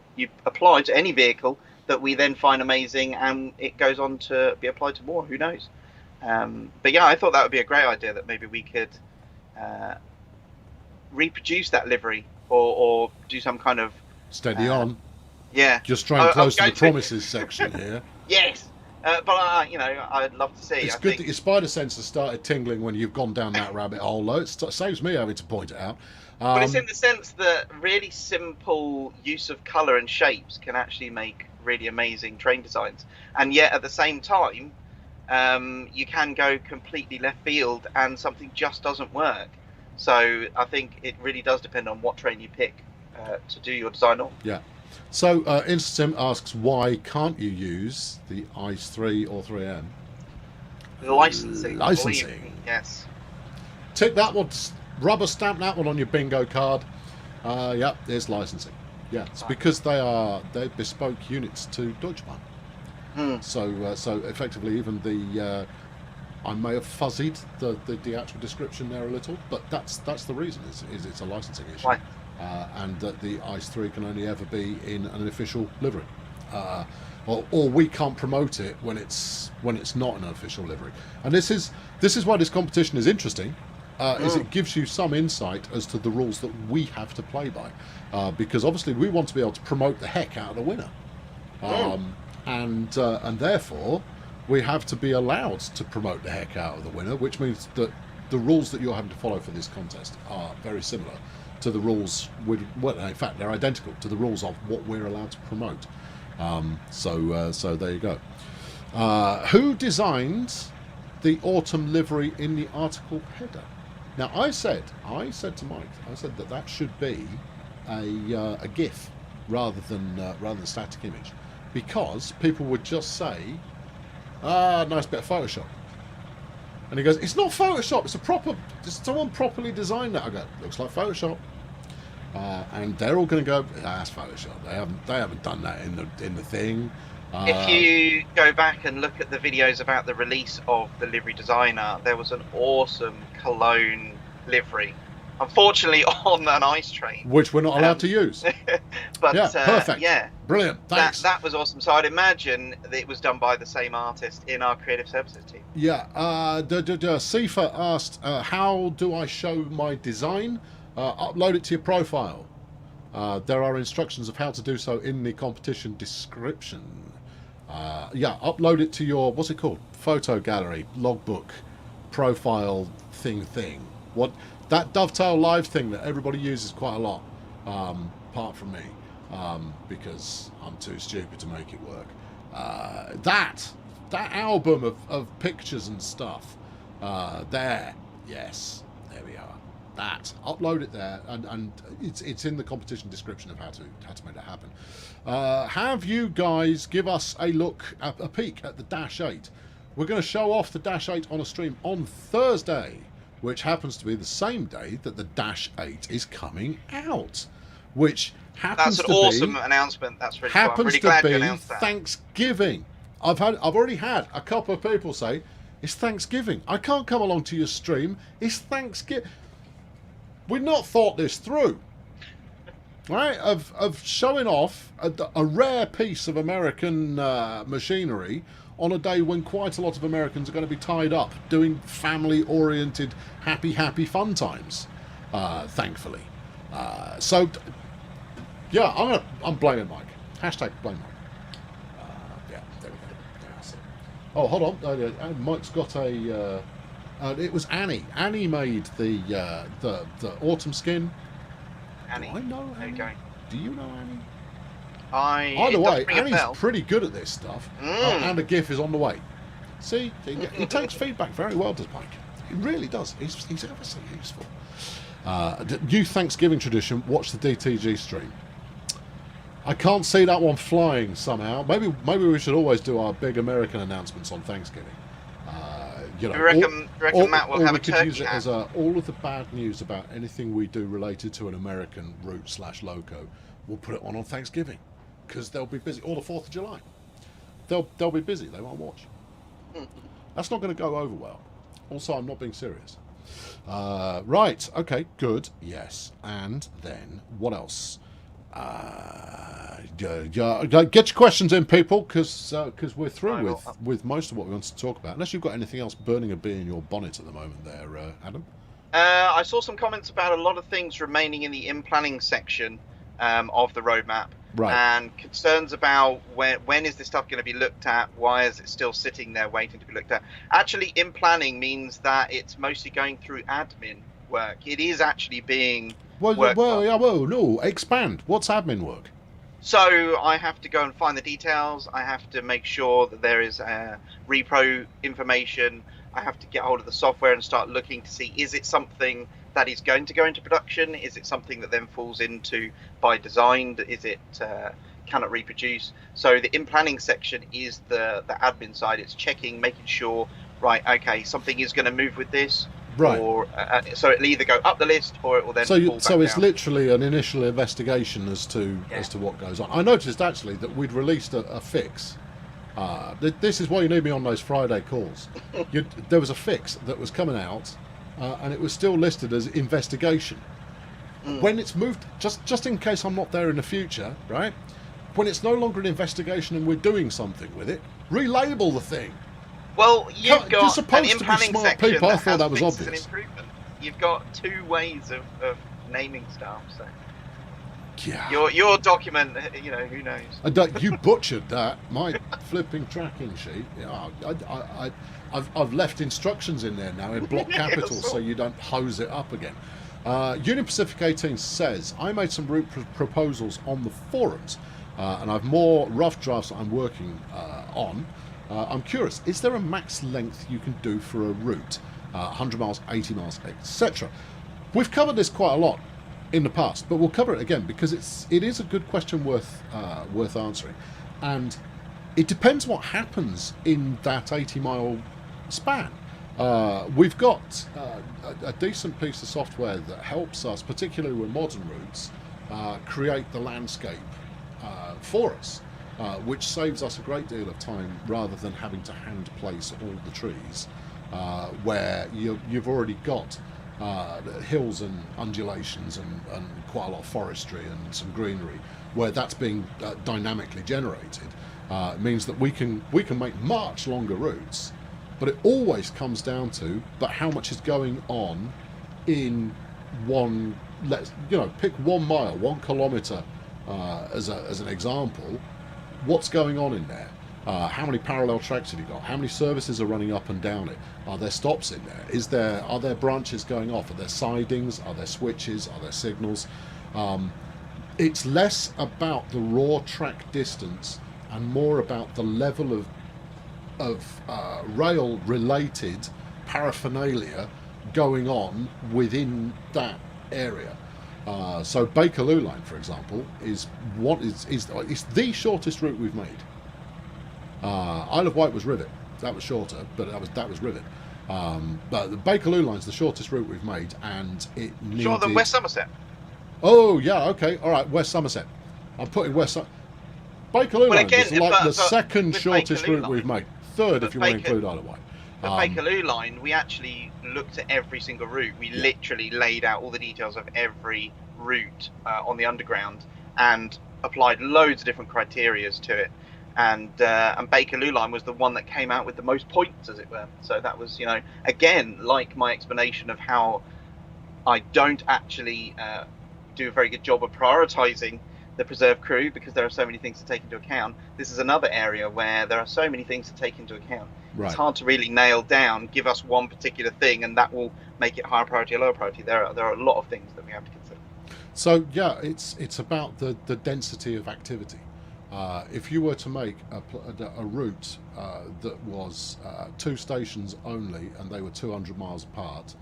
apply to any vehicle that we then find amazing, and it goes on to be applied to more. Who knows? But yeah, I thought that would be a great idea, that maybe we could reproduce that livery or do some kind of steady on. Yeah. Just trying close to the going promises section here. Yes. But I'd love to see. It's good that your spider sense has started tingling when you've gone down that rabbit hole, though. It saves me having to point it out. But it's in the sense that really simple use of colour and shapes can actually make really amazing train designs. And yet, at the same time, you can go completely left field and something just doesn't work. So I think it really does depend on what train you pick to do your design on. Yeah. So InstaSim asks, why can't you use the ICE 3 or 3M? Licensing. Yes. Tick that one, rubber stamp that one on your bingo card. Yeah, there's licensing. Yeah, it's because they're bespoke units to Deutsche Bahn. So effectively, even the I may have fuzzied the actual description there a little, but that's the reason. Is it's a licensing issue. Right. And that the ICE 3 can only ever be in an official livery, or we can't promote it when it's not in an official livery. And this is why this competition is interesting, is it gives you some insight as to the rules that we have to play by, because obviously we want to be able to promote the heck out of the winner, and therefore we have to be allowed to promote the heck out of the winner, which means that the rules that you're having to follow for this contest are very similar to the rules, well, in fact, they're identical to the rules of what we're allowed to promote. So there you go. Who designed the autumn livery in the article header? Now, I said to Mike, I said that should be a GIF rather than static image, because people would just say, nice bit of Photoshop. And he goes, it's not Photoshop, someone properly designed that. I go, looks like Photoshop. And they're all going to go, that's Photoshop. They haven't done that in the thing. If you go back and look at the videos about the release of the livery designer, there was an awesome Cologne livery. Unfortunately, on an ice train, which we're not allowed to use. But yeah, perfect. Yeah, brilliant. Thanks. That was awesome. So I'd imagine that it was done by the same artist in our creative services team. Yeah. Sifa asked, how do I show my design? Upload it to your profile. There are instructions of how to do so in the competition description. Yeah, upload it to your, what's it called? Photo gallery, logbook, profile thing. What? That Dovetail Live thing that everybody uses quite a lot, apart from me, because I'm too stupid to make it work. That album of pictures and stuff, there, yes, there we are. That, upload it there, and it's in the competition description of how to make that happen. Have you guys give us a peek at the Dash 8? We're going to show off the Dash 8 on a stream on Thursday, which happens to be the same day that the Dash 8 is coming out, which happens to be... That's an awesome announcement. That's really happens cool. I'm really to glad be you announced that. Thanksgiving. I've already had a couple of people say, it's Thanksgiving. I can't come along to your stream. It's Thanksgiving. We've not thought this through, right? Of showing off a rare piece of American machinery on a day when quite a lot of Americans are going to be tied up doing family-oriented, happy fun times, thankfully. So, yeah, I'm blaming Mike. Hashtag blame Mike. Yeah, there we go. Yeah, oh, hold on. Mike's got a... it was Annie. Annie made the autumn skin. Annie. Do I know Annie? Okay. Do you know Annie? Either way, Annie's pretty good at this stuff, and a GIF is on the way. See, he takes feedback very well, does Mike? He really does. He's ever so useful. New Thanksgiving tradition. Watch the DTG stream. I can't see that one flying somehow. Maybe we should always do our big American announcements on Thanksgiving. You know, reckon Matt will have a turkey we could use it hat? as all of the bad news about anything we do related to an American route / loco. We'll put it on Thanksgiving, because they'll be busy. Or the 4th of July. They'll be busy. They won't watch. That's not going to go over well. Also, I'm not being serious. Right. Okay. Good. Yes. And then what else? Get your questions in, people, because we're through with most of what we want to talk about. Unless you've got anything else burning a bee in your bonnet at the moment, there, Adam. I saw some comments about a lot of things remaining in the in planning section. of the roadmap, Right. and concerns about when is this stuff going to be looked at? Why is it still sitting there waiting to be looked at? Actually, in planning means that it's mostly going through admin work. It is actually being worked on. Whoa, no, expand. What's admin work? So I have to go and find the details. I have to make sure that there is repro information. I have to get hold of the software and start looking to see, is it something that is going to go into production? Is it something that then falls into by design? Is it cannot reproduce? So the in planning section is the admin side. It's checking, making sure, right, okay, something is going to move with this. Right. Or so it'll either go up the list or it will then fall back So it's down. literally an initial investigation as to what goes on. I noticed actually that we'd released a fix. This is why you need me on those Friday calls. There was a fix that was coming out, and it was still listed as investigation. When it's moved, just in case I'm not there in the future, right? When it's no longer an investigation and we're doing something with it, relabel the thing. Well, you've You're got supposed an to be in-planning smart section people. I that thought has that was fixes and obvious. improvement. You've got 2 ways of naming stuff. So Yeah. your document, who knows? You butchered that. My flipping tracking sheet. Yeah, I've left instructions in there now in block capitals so you don't hose it up again. Union Pacific 18 says, I made some route proposals on the forums, and I've more rough drafts I'm working on. I'm curious, is there a max length you can do for a route? 100 miles, 80 miles, etc. We've covered this quite a lot in the past, but we'll cover it again because it is a good question worth answering. And it depends what happens in that 80-mile span. We've got a decent piece of software that helps us, particularly with modern routes, create the landscape for us. Which saves us a great deal of time rather than having to hand place all the trees, where you've already got hills and undulations and quite a lot of forestry and some greenery, where that's being dynamically generated. It means that we can make much longer routes, but it always comes down to how much is going on in one. Pick 1 mile, 1 kilometre as an example. What's going on in there? How many parallel tracks have you got? How many services are running up and down it? Are there stops in there? Are there branches going off? Are there sidings? Are there switches? Are there signals? It's less about the raw track distance and more about the level of rail-related paraphernalia going on within that area. So Bakerloo line, for example, is the shortest route we've made. Isle of Wight was Rivet. That was shorter, but that was Rivet. But the Bakerloo line's the shortest route we've made, and it needed... Shorter than West Somerset. Oh yeah, okay, all right, West Somerset. I'm putting West. Bakerloo line is like the second shortest route we've made. Third, if you want to include Isle of Wight. The Bakerloo line, we actually looked at every single route. We literally laid out all the details of every route on the underground and applied loads of different criterias to it. And Bakerloo line was the one that came out with the most points, as it were. So that was, again, like my explanation of how I don't actually do a very good job of prioritising the preserve crew because there are so many things to take into account. This is another area where there are so many things to take into account. Right. It's hard to really nail down, give us one particular thing, and that will make it higher priority or lower priority. There are a lot of things that we have to consider. So yeah, it's about the density of activity. If you were to make a route that was 2 stations only and they were 200 miles apart,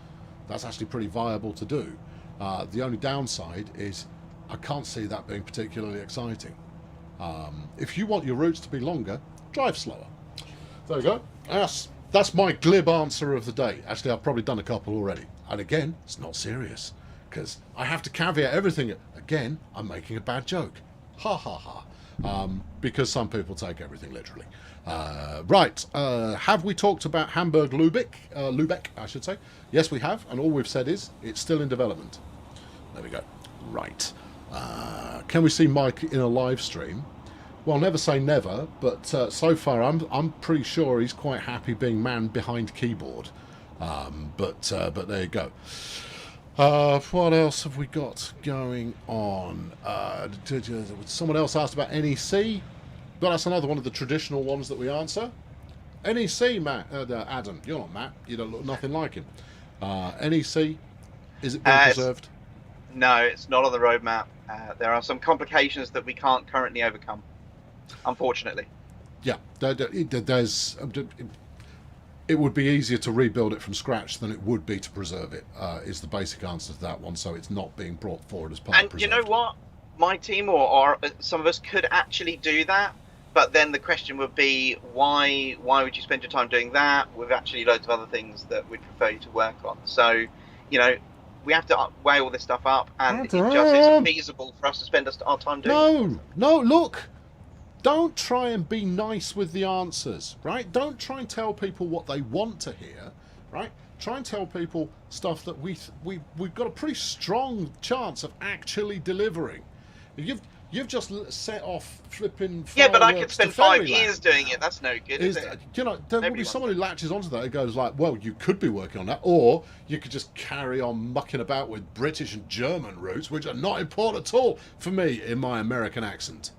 that's actually pretty viable to do. The only downside is I can't see that being particularly exciting. If you want your routes to be longer, drive slower. There you go. That's my glib answer of the day. Actually, I've probably done a couple already. And again, it's not serious, because I have to caveat everything. Again, I'm making a bad joke. Ha ha ha. Because some people take everything literally. Right. Have we talked about Hamburg-Lübeck, I should say? Yes, we have. And all we've said is it's still in development. There we go. Right. Can we see Mike in a live stream? Well, never say never, but so far I'm pretty sure he's quite happy being man behind keyboard. But there you go. What else have we got going on? Someone else asked about NEC. But that's another one of the traditional ones that we answer. NEC, Matt, Adam, you're not Matt. You don't look nothing like him. NEC, is it being preserved? No, it's not on the roadmap. There are some complications that we can't currently overcome, unfortunately. Yeah, there's. It would be easier to rebuild it from scratch than it would be to preserve it. Is the basic answer to that one. So it's not being brought forward as part of And preserved. you know what? My team or some of us could actually do that. But then the question would be, why would you spend your time doing that? With actually loads of other things that we'd prefer you to work on. So, we have to weigh all this stuff up, and it just isn't feasible for us to spend our time doing it. No, look. Don't try and be nice with the answers, right? Don't try and tell people what they want to hear, right? Try and tell people stuff that we've got a pretty strong chance of actually delivering. You've just set off flipping. Yeah, but I could spend 5 years doing it. That's no good, is it? There will be someone who latches onto that and goes like, well, you could be working on that, or you could just carry on mucking about with British and German roots, which are not important at all for me in my American accent.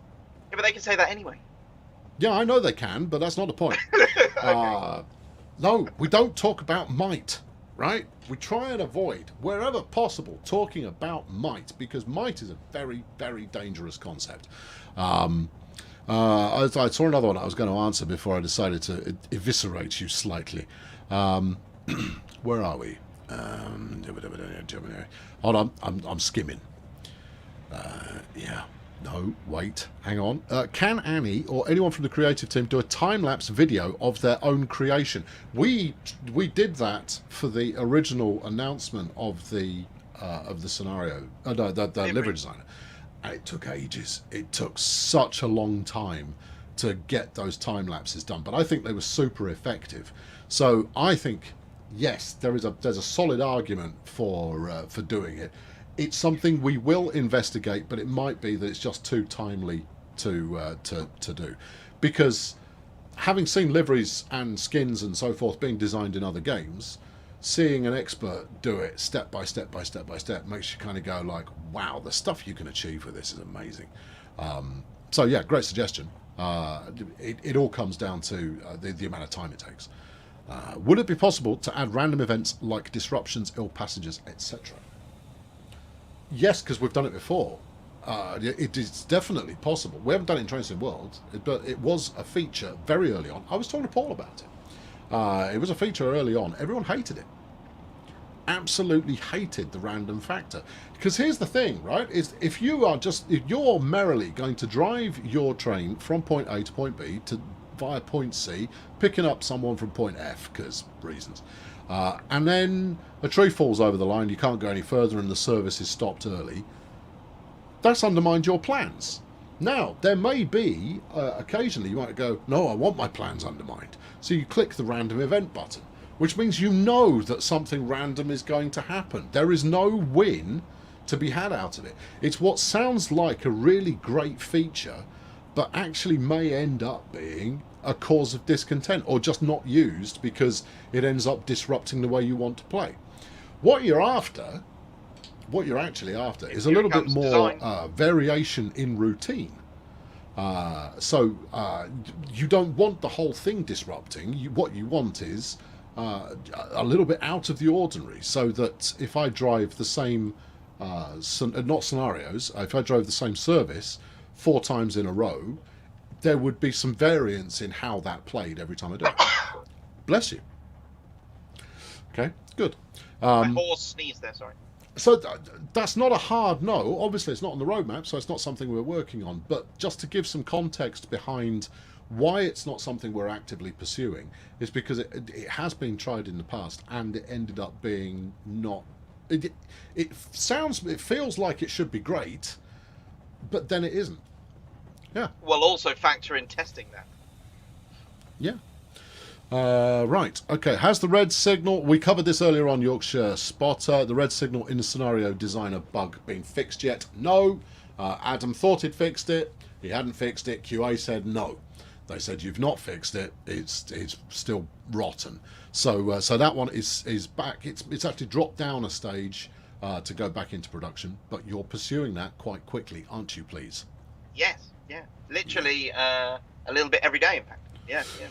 Yeah, but they can say that anyway. Yeah, I know they can, but that's not the point. Okay. No, we don't talk about might, right? We try and avoid, wherever possible, talking about might, because might is a very, very dangerous concept. I saw another one I was going to answer before I decided to eviscerate you slightly. Where are we? Hold on, I'm skimming. Yeah. No, wait, hang on. Can Annie or anyone from the creative team do a time-lapse video of their own creation? We did that for the original announcement of the scenario, the livery designer, and it took ages. It took such a long time to get those time lapses done, but I think they were super effective. So I think yes, there's a solid argument for doing it. It's something we will investigate, but it might be that it's just too timely to do, because having seen liveries and skins and so forth being designed in other games, seeing an expert do it step by step by step by step makes you kind of go like, wow, the stuff you can achieve with this is amazing. So yeah, great suggestion. It all comes down to the amount of time it takes. Would it be possible to add random events like disruptions, ill passengers, etc.? Yes, because we've done it before. It is definitely possible. We haven't done it in Train Sim World, but it was a feature very early on. I was talking to Paul about it. It was a feature early on. Everyone hated it. Absolutely hated the random factor. Because here's the thing, right? Is if you're merrily going to drive your train from point A to point B via point C, picking up someone from point F, because reasons. And then a tree falls over the line, you can't go any further, and the service is stopped early. That's undermined your plans. Now, there may be, occasionally you might go, no, I want my plans undermined. So you click the random event button, which means you know that something random is going to happen. There is no win to be had out of it. It's what sounds like a really great feature, but actually may end up being a cause of discontent, or just not used because it ends up disrupting the way you want to play. What you're actually after is a little bit more variation in routine. So you don't want the whole thing disrupting. What you want is a little bit out of the ordinary, so that if I drive the same, not scenarios, if I drove the same service 4 times in a row, there would be some variance in how that played every time I do it. Bless you. Okay, good. My horse sneezed there, sorry. So that's not a hard no. Obviously, it's not on the roadmap, so it's not something we're working on. But just to give some context behind why it's not something we're actively pursuing, is because it has been tried in the past, and it ended up being not... It feels like it should be great, but then it isn't. Yeah. We'll also factor in testing that. Yeah. Right. Okay. Has the red signal... We covered this earlier on, Yorkshire Spotter. The red signal in the scenario designer bug been fixed yet? No. Adam thought he'd fixed it. He hadn't fixed it. QA said no. They said, you've not fixed it. It's still rotten. So that one is back. It's actually dropped down a stage to go back into production, but you're pursuing that quite quickly, aren't you, please? Yes, yeah. Literally a little bit every day, in fact. Yeah, yeah.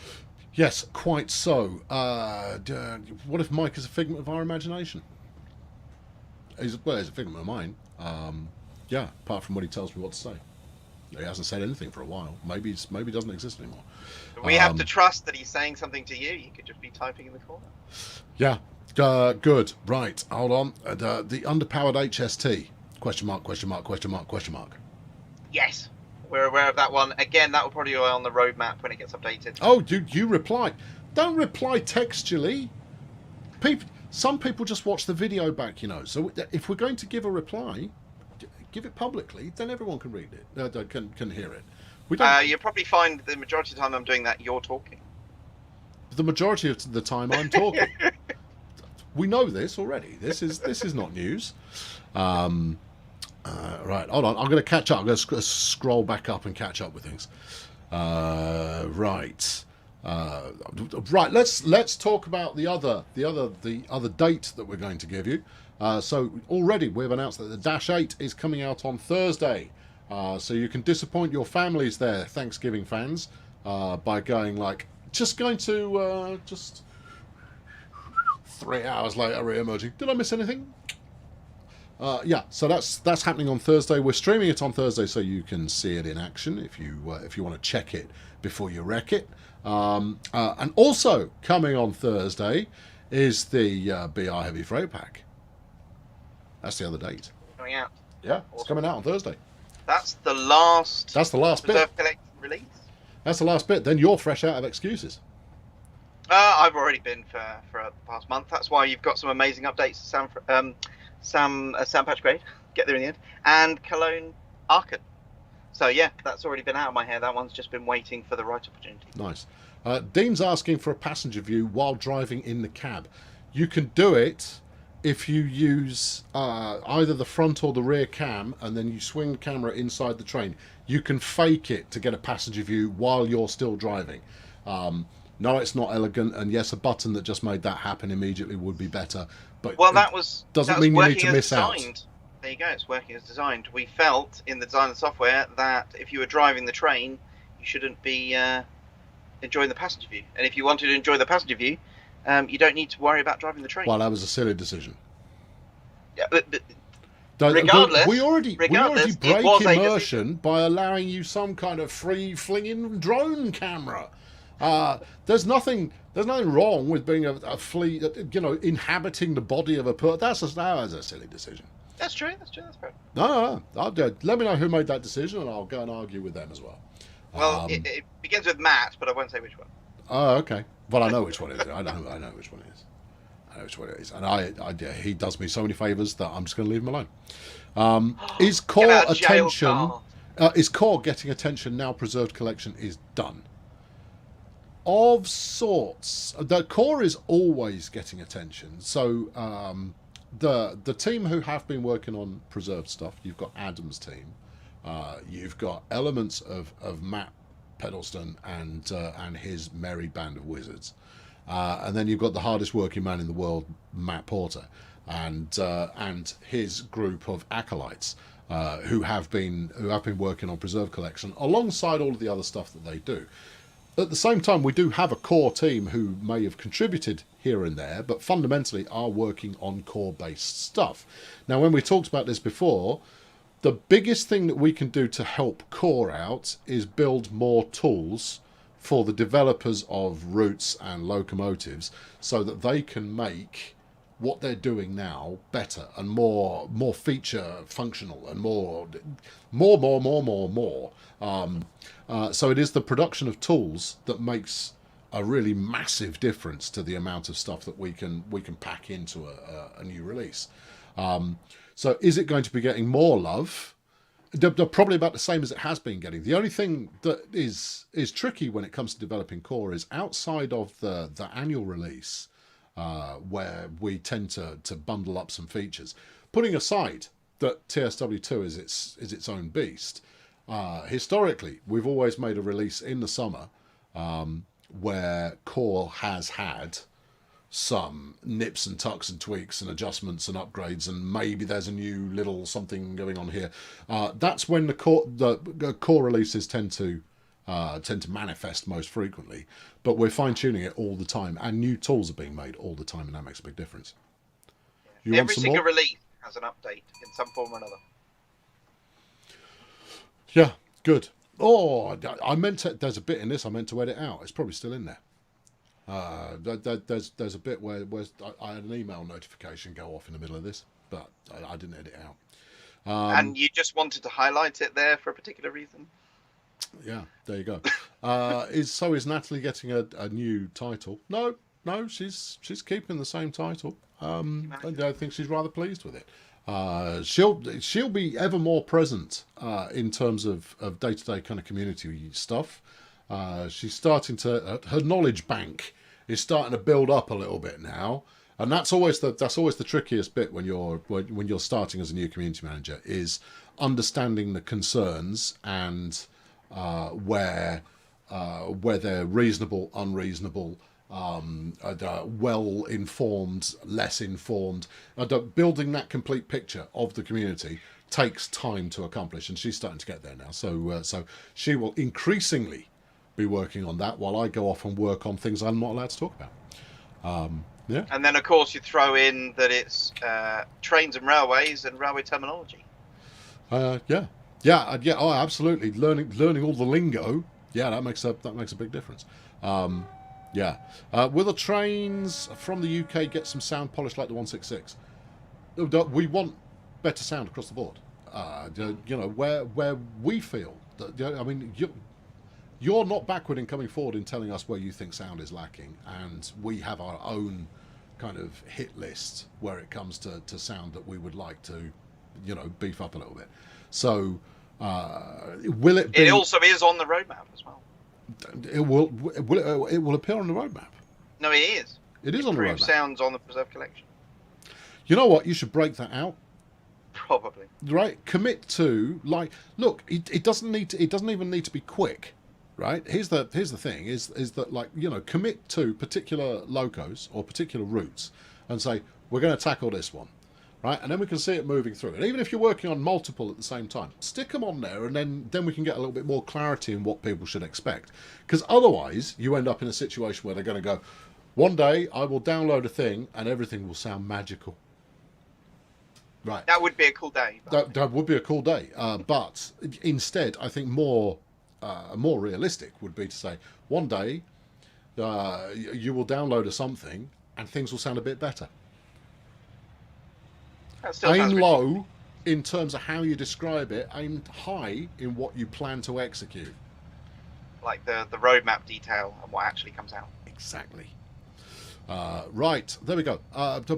Yes, quite so. What if Mike is a figment of our imagination? He's a figment of mine. Yeah, apart from when he tells me what to say. He hasn't said anything for a while. Maybe he doesn't exist anymore. We have to trust that he's saying something to you. You could just be typing in the corner. Yeah, good. Right, hold on. The underpowered HST? Question mark, question mark, question mark, question mark. Yes, we're aware of that one. Again, that will probably be on the roadmap when it gets updated. Oh, you reply. Don't reply textually. Some people just watch the video back, So if we're going to give a reply, give it publicly, then everyone can read it, can hear it. We don't. You'll probably find the majority of the time I'm doing that, you're talking. The majority of the time I'm talking. We know this already. This is not news. Right, hold on. I'm going to catch up. I'm going to scroll back up and catch up with things. Right. Right. Let's talk about the other date that we're going to give you. So already we've announced that the Dash 8 is coming out on Thursday. So you can disappoint your families there, Thanksgiving fans, by going just 3 hours later re-emerging. Did I miss anything? Yeah, so that's happening on Thursday. We're streaming it on Thursday so you can see it in action if you want to check it before you wreck it. And also coming on Thursday is the BR Heavy Freight Pack. That's the other date. Coming out. Yeah, it's coming out on Thursday. That's the last. That's the last bit. Reserve Collect release. That's the last bit. Then you're fresh out of excuses. I've already been for the past month. That's why you've got some amazing updates. Sam Patch Grade, get there in the end, and Cologne Arcan. So yeah, that's already been out of my hair. That one's just been waiting for the right opportunity. Nice. Dean's asking for a passenger view while driving in the cab. You can do it if you use either the front or the rear cam, and then you swing the camera inside the train. You can fake it to get a passenger view while you're still driving. No, it's not elegant, and yes, a button that just made that happen immediately would be better. But doesn't mean you need to miss out. There you go, it's working as designed. We felt in the design of the software that if you were driving the train, you shouldn't be enjoying the passenger view. And if you wanted to enjoy the passenger view, you don't need to worry about driving the train. Well, that was a silly decision. Yeah, but regardless, we already break immersion by allowing you some kind of free flinging drone camera. There's nothing wrong with being a flea, inhabiting the body of a person. That was a silly decision. That's true. That's fair. No. Let me know who made that decision, and I'll go and argue with them as well. Well, it begins with Matt, but I won't say which one. Oh, okay. Well, I know which one it is. I know which one it is. I know which one it is. And he does me so many favours that I'm just going to leave him alone. Is core attention? Is core getting attention now? Preserved collection is done. Of sorts. The core is always getting attention. So the team who have been working on preserved stuff, you've got Adam's team, you've got elements of Matt Pedalston and his merry band of wizards, and then you've got the hardest working man in the world, Matt Porter, and his group of acolytes who have been working on preserved collection alongside all of the other stuff that they do. At the same time, we do have a core team who may have contributed here and there, but fundamentally are working on core-based stuff. Now, when we talked about this before, the biggest thing that we can do to help core out is build more tools for the developers of routes and locomotives so that they can make what they're doing now better and more feature functional and more. So it is the production of tools that makes a really massive difference to the amount of stuff that we can pack into a new release. So is it going to be getting more love? They're probably about the same as it has been getting. The only thing that is tricky when it comes to developing core is outside of the annual release, where we tend to bundle up some features. Putting aside that TSW2 is its own beast, historically we've always made a release in the summer where core has had some nips and tucks and tweaks and adjustments and upgrades, and maybe there's a new little something going on here. That's when the core releases tend to manifest most frequently. But we're fine tuning it all the time, and new tools are being made all the time, and that makes a big difference. Every single release has an update in some form or another. Yeah, good. Oh, I meant to. There's a bit in this I meant to edit out. It's probably still in there. There's a bit where I had an email notification go off in the middle of this, but I didn't edit it out. And you just wanted to highlight it there for a particular reason? Yeah, there you go. Is Natalie getting a new title? No, she's keeping the same title. I think she's rather pleased with it. She'll be ever more present in terms of day-to-day kind of community stuff. She's starting to her knowledge bank is starting to build up a little bit now, and that's always the trickiest bit when you're starting as a new community manager, is understanding the concerns and where they're reasonable, unreasonable, well informed, less informed. Building that complete picture of the community takes time to accomplish, and she's starting to get there now. So she will increasingly be working on that while I go off and work on things I'm not allowed to talk about. Yeah. And then of course you throw in that it's trains and railways and railway terminology. Yeah. Oh, absolutely. Learning all the lingo. Yeah, that makes a big difference. Yeah. Will the trains from the UK get some sound polish like the 166? We want better sound across the board. Where we feel that, I mean, you're not backward in coming forward in telling us where you think sound is lacking, and we have our own kind of hit list where it comes to sound that we would like to, beef up a little bit. So, will it be... It also is on the roadmap as well. It will appear on the roadmap. No, it is. It is on the roadmap. Sounds on the Preserve collection. You know what? You should break that out. Probably. Right. Commit to, like, look. It doesn't even need to be quick. Right. Here's the thing. Is that, like, commit to particular locos or particular routes and say, we're going to tackle this one. Right, and then we can see it moving through. And even if you're working on multiple at the same time, stick them on there, and then we can get a little bit more clarity in what people should expect. Because otherwise, you end up in a situation where they're going to go, one day I will download a thing and everything will sound magical. Right. That would be a cool day. That would be a cool day. But instead, I think more realistic would be to say, one day you will download something and things will sound a bit better. Aim low in terms of how you describe it. Aim high in what you plan to execute. Like the roadmap detail and what actually comes out. Exactly. Right, there we go.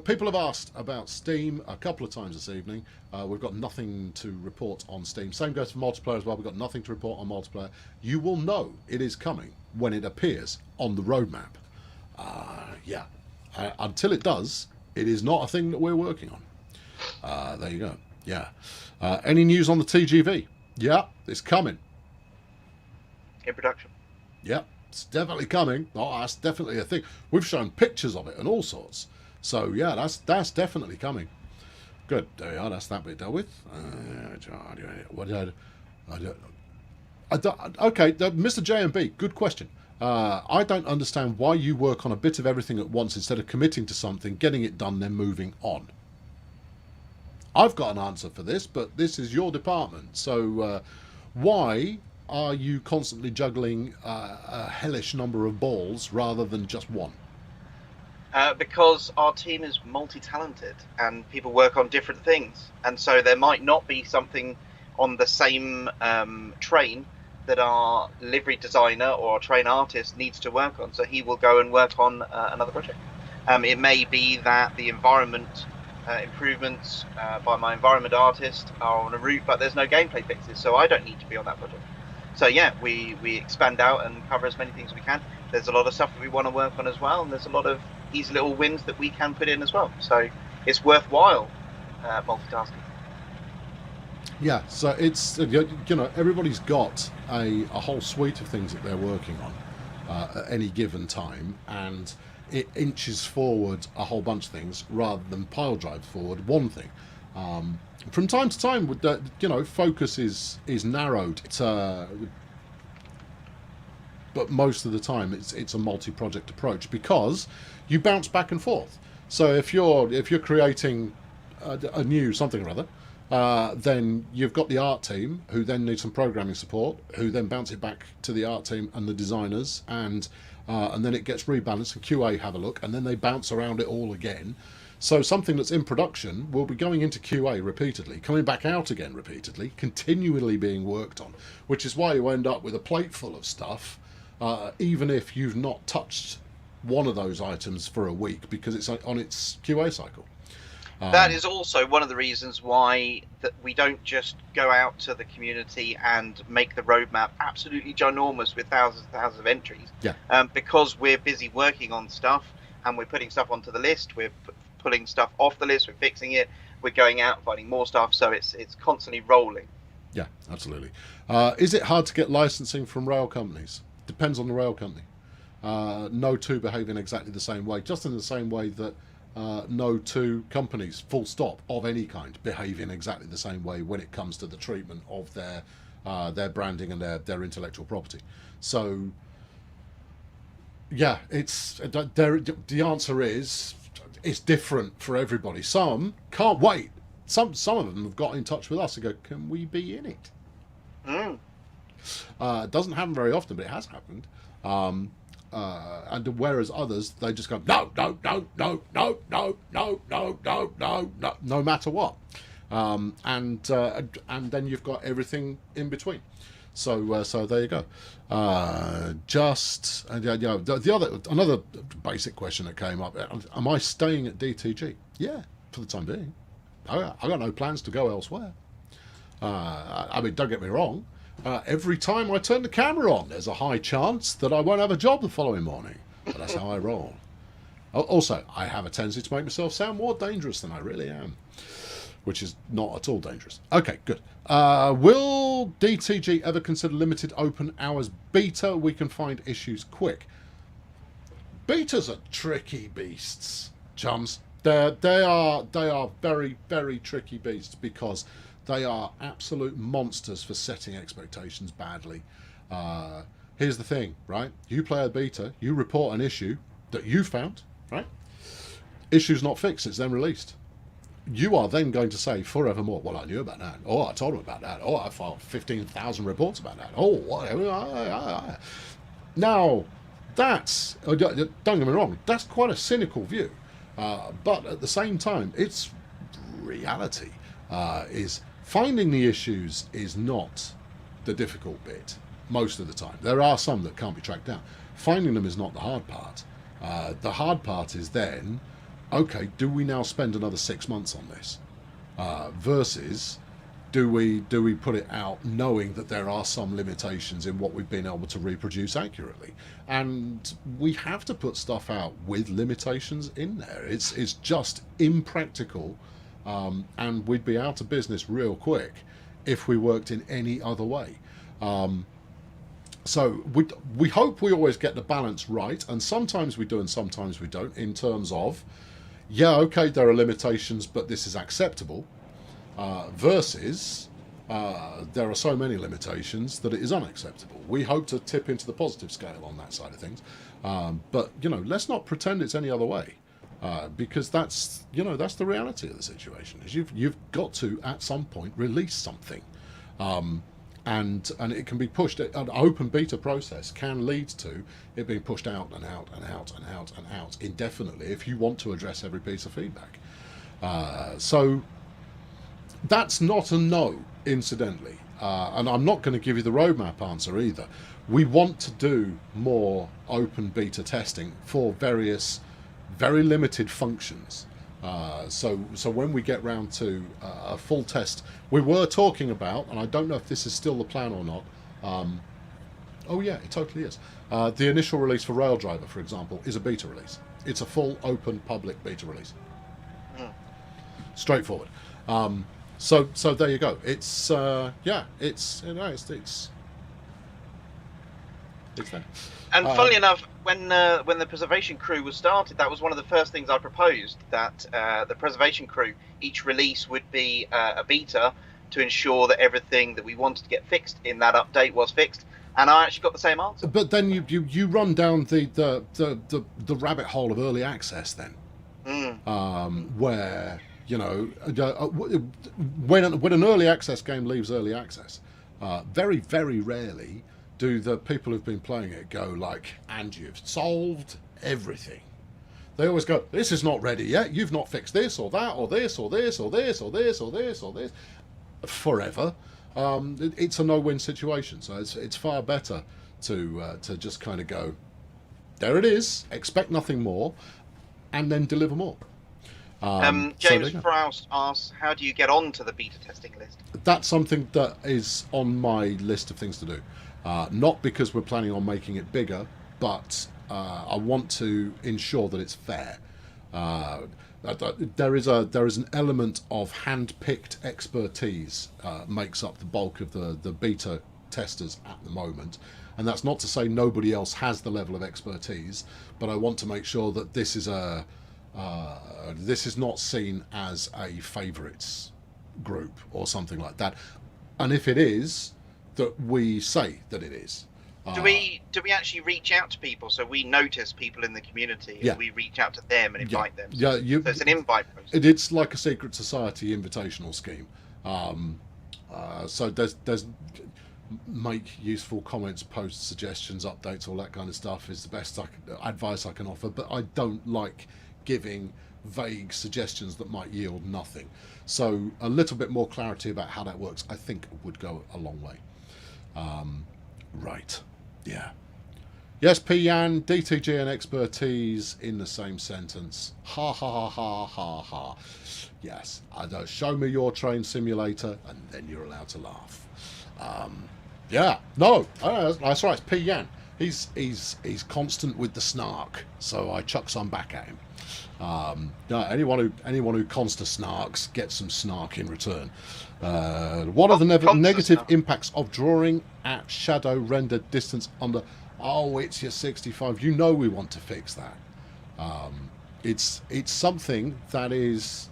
People have asked about Steam a couple of times this evening. We've got nothing to report on Steam. Same goes for multiplayer as well. We've got nothing to report on multiplayer. You will know it is coming when it appears on the roadmap. Until it does, it is not a thing that we're working on. There you go. Yeah. Any news on the TGV? Yeah, it's coming. In production. Yeah, it's definitely coming. Oh, that's definitely a thing. We've shown pictures of it and all sorts. So yeah, that's definitely coming. Good. There we are. That's that bit dealt with. Okay, Mr. J&B, good question. I don't understand why you work on a bit of everything at once instead of committing to something, getting it done, then moving on. I've got an answer for this, but this is your department. So why are you constantly juggling a hellish number of balls rather than just one? Because our team is multi-talented and people work on different things. And so there might not be something on the same train that our livery designer or train artist needs to work on. So he will go and work on another project. It may be that the environment improvements by my environment artist are on a route, but there's no gameplay fixes, so I don't need to be on that project. So yeah, we expand out and cover as many things as we can. There's a lot of stuff that we want to work on as well, and there's a lot of easy little wins that we can put in as well. So it's worthwhile multitasking. Yeah, so it's everybody's got a whole suite of things that they're working on at any given time, and it inches forward a whole bunch of things rather than pile drives forward one thing. From time to time, focus is narrowed. But most of the time, it's a multi-project approach because you bounce back and forth. So if you're creating a new something or other, then you've got the art team who then need some programming support, who then bounce it back to the art team and the designers, and then it gets rebalanced and QA have a look, and then they bounce around it all again. So something that's in production will be going into QA repeatedly, coming back out again repeatedly, continually being worked on, which is why you end up with a plate full of stuff, even if you've not touched one of those items for a week, because it's on its QA cycle. That is also one of the reasons why that we don't just go out to the community and make the roadmap absolutely ginormous with thousands and thousands of entries. Yeah. Because we're busy working on stuff and we're putting stuff onto the list, we're pulling stuff off the list, we're fixing it, we're going out finding more stuff, so it's constantly rolling. Yeah, absolutely. Is it hard to get licensing from rail companies? Depends on the rail company. No two behave in exactly the same way, just in the same way that no two companies, full stop, of any kind, behave in exactly the same way when it comes to the treatment of their branding and their intellectual property. So, yeah, the answer is it's different for everybody. Some can't wait. Some of them have got in touch with us and go, "Can we be in it?" It doesn't happen very often, but it has happened. And whereas others, they just go, no, no matter what. And then you've got everything in between. So there you go. Another basic question that came up: am I staying at DTG? Yeah, for the time being. I got no plans to go elsewhere. I mean, don't get me wrong. Every time I turn the camera on, there's a high chance that I won't have a job the following morning. But that's how I roll. Also, I have a tendency to make myself sound more dangerous than I really am, which is not at all dangerous. Okay, good. Will DTG ever consider limited open hours beta? We can find issues quick. Betas are tricky beasts, chums. They are very, very tricky beasts because they are absolute monsters for setting expectations badly. Here's the thing, right? You play a beta, you report an issue that you found, right? Issue's not fixed, it's then released. You are then going to say forevermore, well, I knew about that. Oh, I told him about that. Oh, I filed 15,000 reports about that. Oh, what? Now, that's, don't get me wrong, that's quite a cynical view. But at the same time, it's reality. Is finding the issues is not the difficult bit most of the time. There are some that can't be tracked down. Finding them is not the hard part. The hard part is then, okay, do we now spend another 6 months on this? Versus, do we put it out knowing that there are some limitations in what we've been able to reproduce accurately? And we have to put stuff out with limitations in there. It's just impractical. And we'd be out of business real quick if we worked in any other way. So we hope we always get the balance right, and sometimes we do and sometimes we don't, in terms of, yeah, okay, there are limitations, but this is acceptable, versus there are so many limitations that it is unacceptable. We hope to tip into the positive scale on that side of things. But, let's not pretend it's any other way. Because that's the reality of the situation. Is you've got to at some point release something, and it can be pushed. An open beta process can lead to it being pushed out and out and out and out and out indefinitely if you want to address every piece of feedback. So that's not a no, incidentally, and I'm not going to give you the roadmap answer either. We want to do more open beta testing for various very limited functions. So when we get round to a full test, we were talking about, and I don't know if this is still the plan or not. Oh yeah, it totally is. The initial release for Raildriver, for example, is a beta release. It's a full open public beta release. Straightforward. So there you go. It's It's there. And funnily enough, when the preservation crew was started, that was one of the first things I proposed, that the preservation crew, each release would be a beta to ensure that everything that we wanted to get fixed in that update was fixed. And I actually got the same answer. But then you run down the rabbit hole of early access then, where when an early access game leaves early access, very very rarely do the people who've been playing it go like, and you've solved everything. They always go, this is not ready yet. You've not fixed this or that or this or this or this or this or this or this. Forever. It's a no-win situation, so it's far better to just kind of go, there it is, expect nothing more, and then deliver more. James Froust asks, how do you get on to the beta testing list? That's something that is on my list of things to do. Not because we're planning on making it bigger, but I want to ensure that it's fair. There is an element of hand-picked expertise makes up the bulk of the beta testers at the moment, and that's not to say nobody else has the level of expertise, but I want to make sure that this is not seen as a favourites group or something like that, and if it is, that we say that it is. Do we actually reach out to people? So we notice people in the community and we reach out to them and invite them. So it's an invite process. It's like a secret society invitational scheme. So there's make useful comments, post suggestions, updates, all that kind of stuff is the best advice I can offer. But I don't like giving vague suggestions that might yield nothing. So a little bit more clarity about how that works, I think, would go a long way. Right. Yeah. Yes, P-Yan, DTG and expertise in the same sentence. Ha ha ha ha ha ha. Yes. Show me your train simulator and then you're allowed to laugh. Yeah. No. That's right. It's P-Yan. He's constant with the snark, so I chuck some back at him. Anyone who consta snarks gets some snark in return. What are the negative impacts of drawing at shadow rendered distance under? Oh, it's your 65. You know we want to fix that. It's something that is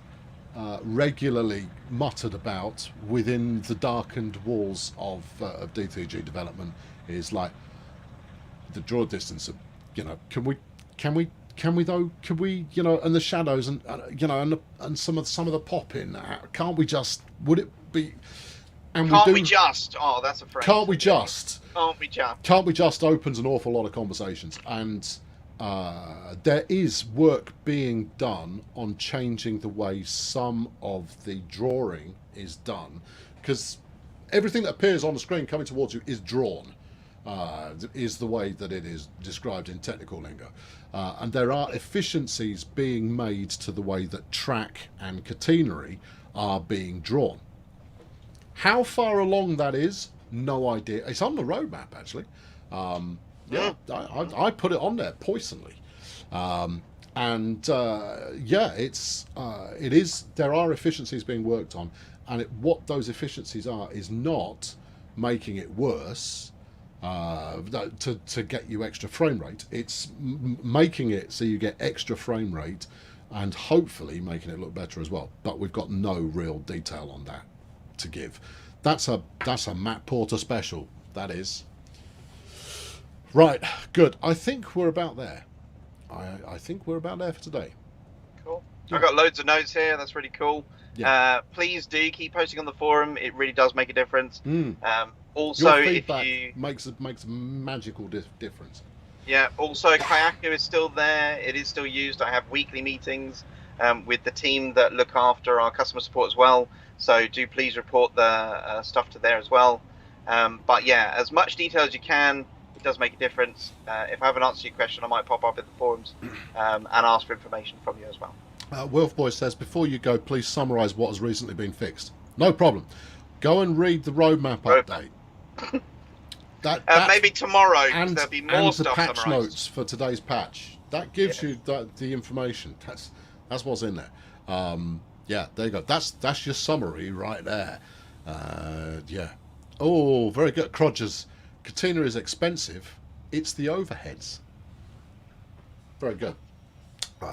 regularly muttered about within the darkened walls of DTG development. Is like the draw distance. Can we though? Can we, and the shadows and and some of the pop in? Can't we just? Would it be? And can't we just? Oh, that's a phrase. Can't we just? Can't we just? Can't we just opens an awful lot of conversations, and there is work being done on changing the way some of the drawing is done, because everything that appears on the screen coming towards you is drawn. Is the way that it is described in technical lingo. And there are efficiencies being made to the way that track and catenary are being drawn. How far along that is, no idea. It's on the roadmap, actually. I put it on there poisonally. It is. There are efficiencies being worked on, and what those efficiencies are is not making it worse. To get you extra frame rate, it's making it so you get extra frame rate and hopefully making it look better as well, but we've got no real detail on that to give. That's a Matt Porter special, that is. Right, good. I think we're about there. I think we're about there for today. Cool. I've got loads of notes here. That's really cool. Please do keep posting on the forum. It really does make a difference. Also, your feedback if you makes a magical difference. Yeah. Also, Kayako is still there. It is still used. I have weekly meetings with the team that look after our customer support as well. So do please report the stuff to there as well. But yeah, as much detail as you can. It does make a difference. If I haven't answered your question, I might pop up in the forums and ask for information from you as well. Wolfboy says, before you go, please summarise what has recently been fixed. No problem. Go and read the roadmap update. Maybe tomorrow, because there'll be more stuff and the patch summarised. notes for today's patch. That gives you the information. That's what's in there. There you go. That's your summary right there. Oh, very good. Crodgers, Katina is expensive. it's the overheads. Very good.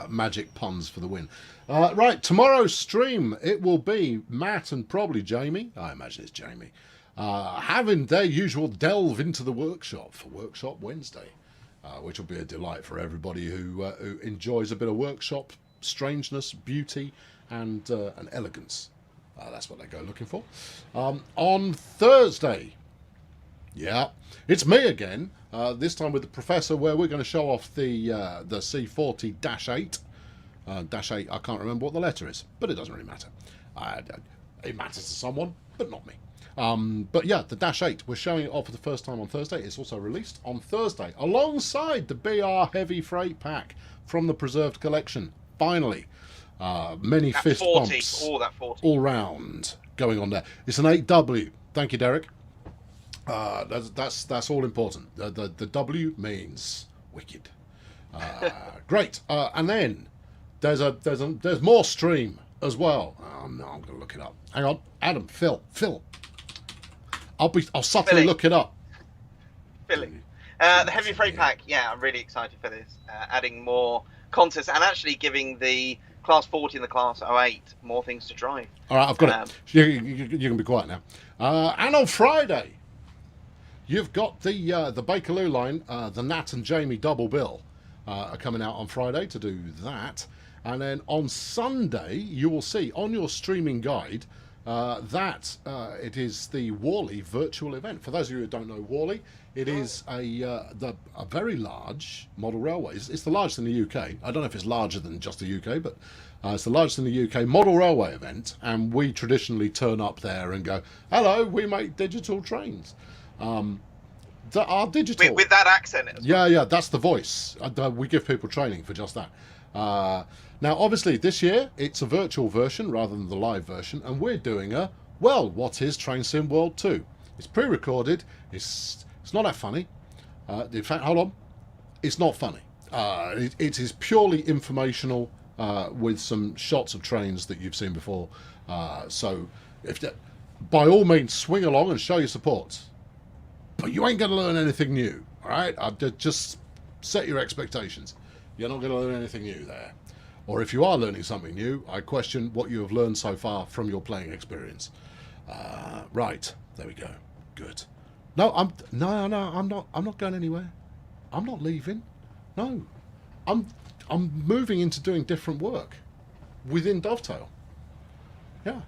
Magic puns for the win. Right, tomorrow's stream, it will be Matt and probably Jamie. I imagine it's Jamie. Having their usual delve into the workshop for Workshop Wednesday, which will be a delight for everybody who enjoys a bit of workshop strangeness, beauty, and elegance. That's what they go looking for. On Thursday, yeah, it's me again. This time with the Professor, where we're going to show off the C40-8. -8, I can't remember what the letter is, but it doesn't really matter. It matters to someone, but not me. But yeah, the -8, we're showing it off for the first time on Thursday. It's also released on Thursday, alongside the BR Heavy Freight Pack from the Preserved Collection. Finally, many that fist 40. bumps That 40. all round going on there. It's an 8W. Thank you, Derek. That's all important. The W means wicked. Great. And then there's more stream as well. Oh no, I'm going to look it up. Hang on, Adam, Phil. I'll subtly look it up. Filling. The Heavy Freight Pack. Yeah, I'm really excited for this. Adding more contests and actually giving the Class 40 and the Class 08 more things to drive. All right, I've got it. You can be quiet now. And on Friday, you've got the Bakerloo line, the Nat and Jamie double bill are coming out on Friday to do that. And then on Sunday, you will see on your streaming guide that it is the Worley virtual event. For those of you who don't know Worley, it is a very large model railway. It's the largest in the UK. I don't know if it's larger than just the UK, but it's the largest in the UK model railway event. And we traditionally turn up there and go, hello, we make digital trains. Our digital... With that accent as well. Yeah, that's the voice. We give people training for just that. Now, obviously, this year, it's a virtual version rather than the live version, and we're doing what is Train Sim World 2? It's pre-recorded. It's not that funny. In fact, hold on. It's not funny. It is purely informational with some shots of trains that you've seen before. So, by all means, swing along and show your support. But you ain't going to learn anything new, all right? Just set your expectations. You're not going to learn anything new there. Or if you are learning something new, I question what you have learned so far from your playing experience. Right, there we go. Good. No, I'm not going anywhere. I'm not leaving. No, I'm moving into doing different work within Dovetail. Yeah,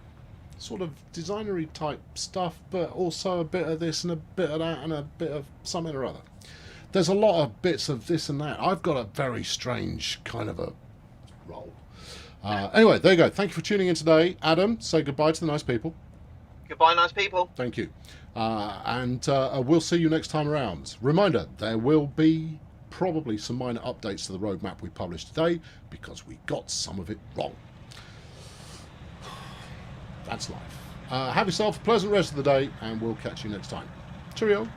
sort of designery type stuff, but also a bit of this and a bit of that and a bit of something or other. There's a lot of bits of this and that. I've got a very strange kind of a role. Anyway, there you go. Thank you for tuning in today. Adam, say goodbye to the nice people. Goodbye, nice people. Thank you. And we'll see you next time around. Reminder, there will be probably some minor updates to the roadmap we published today because we got some of it wrong. That's life. Have yourself a pleasant rest of the day, and we'll catch you next time. Cheerio.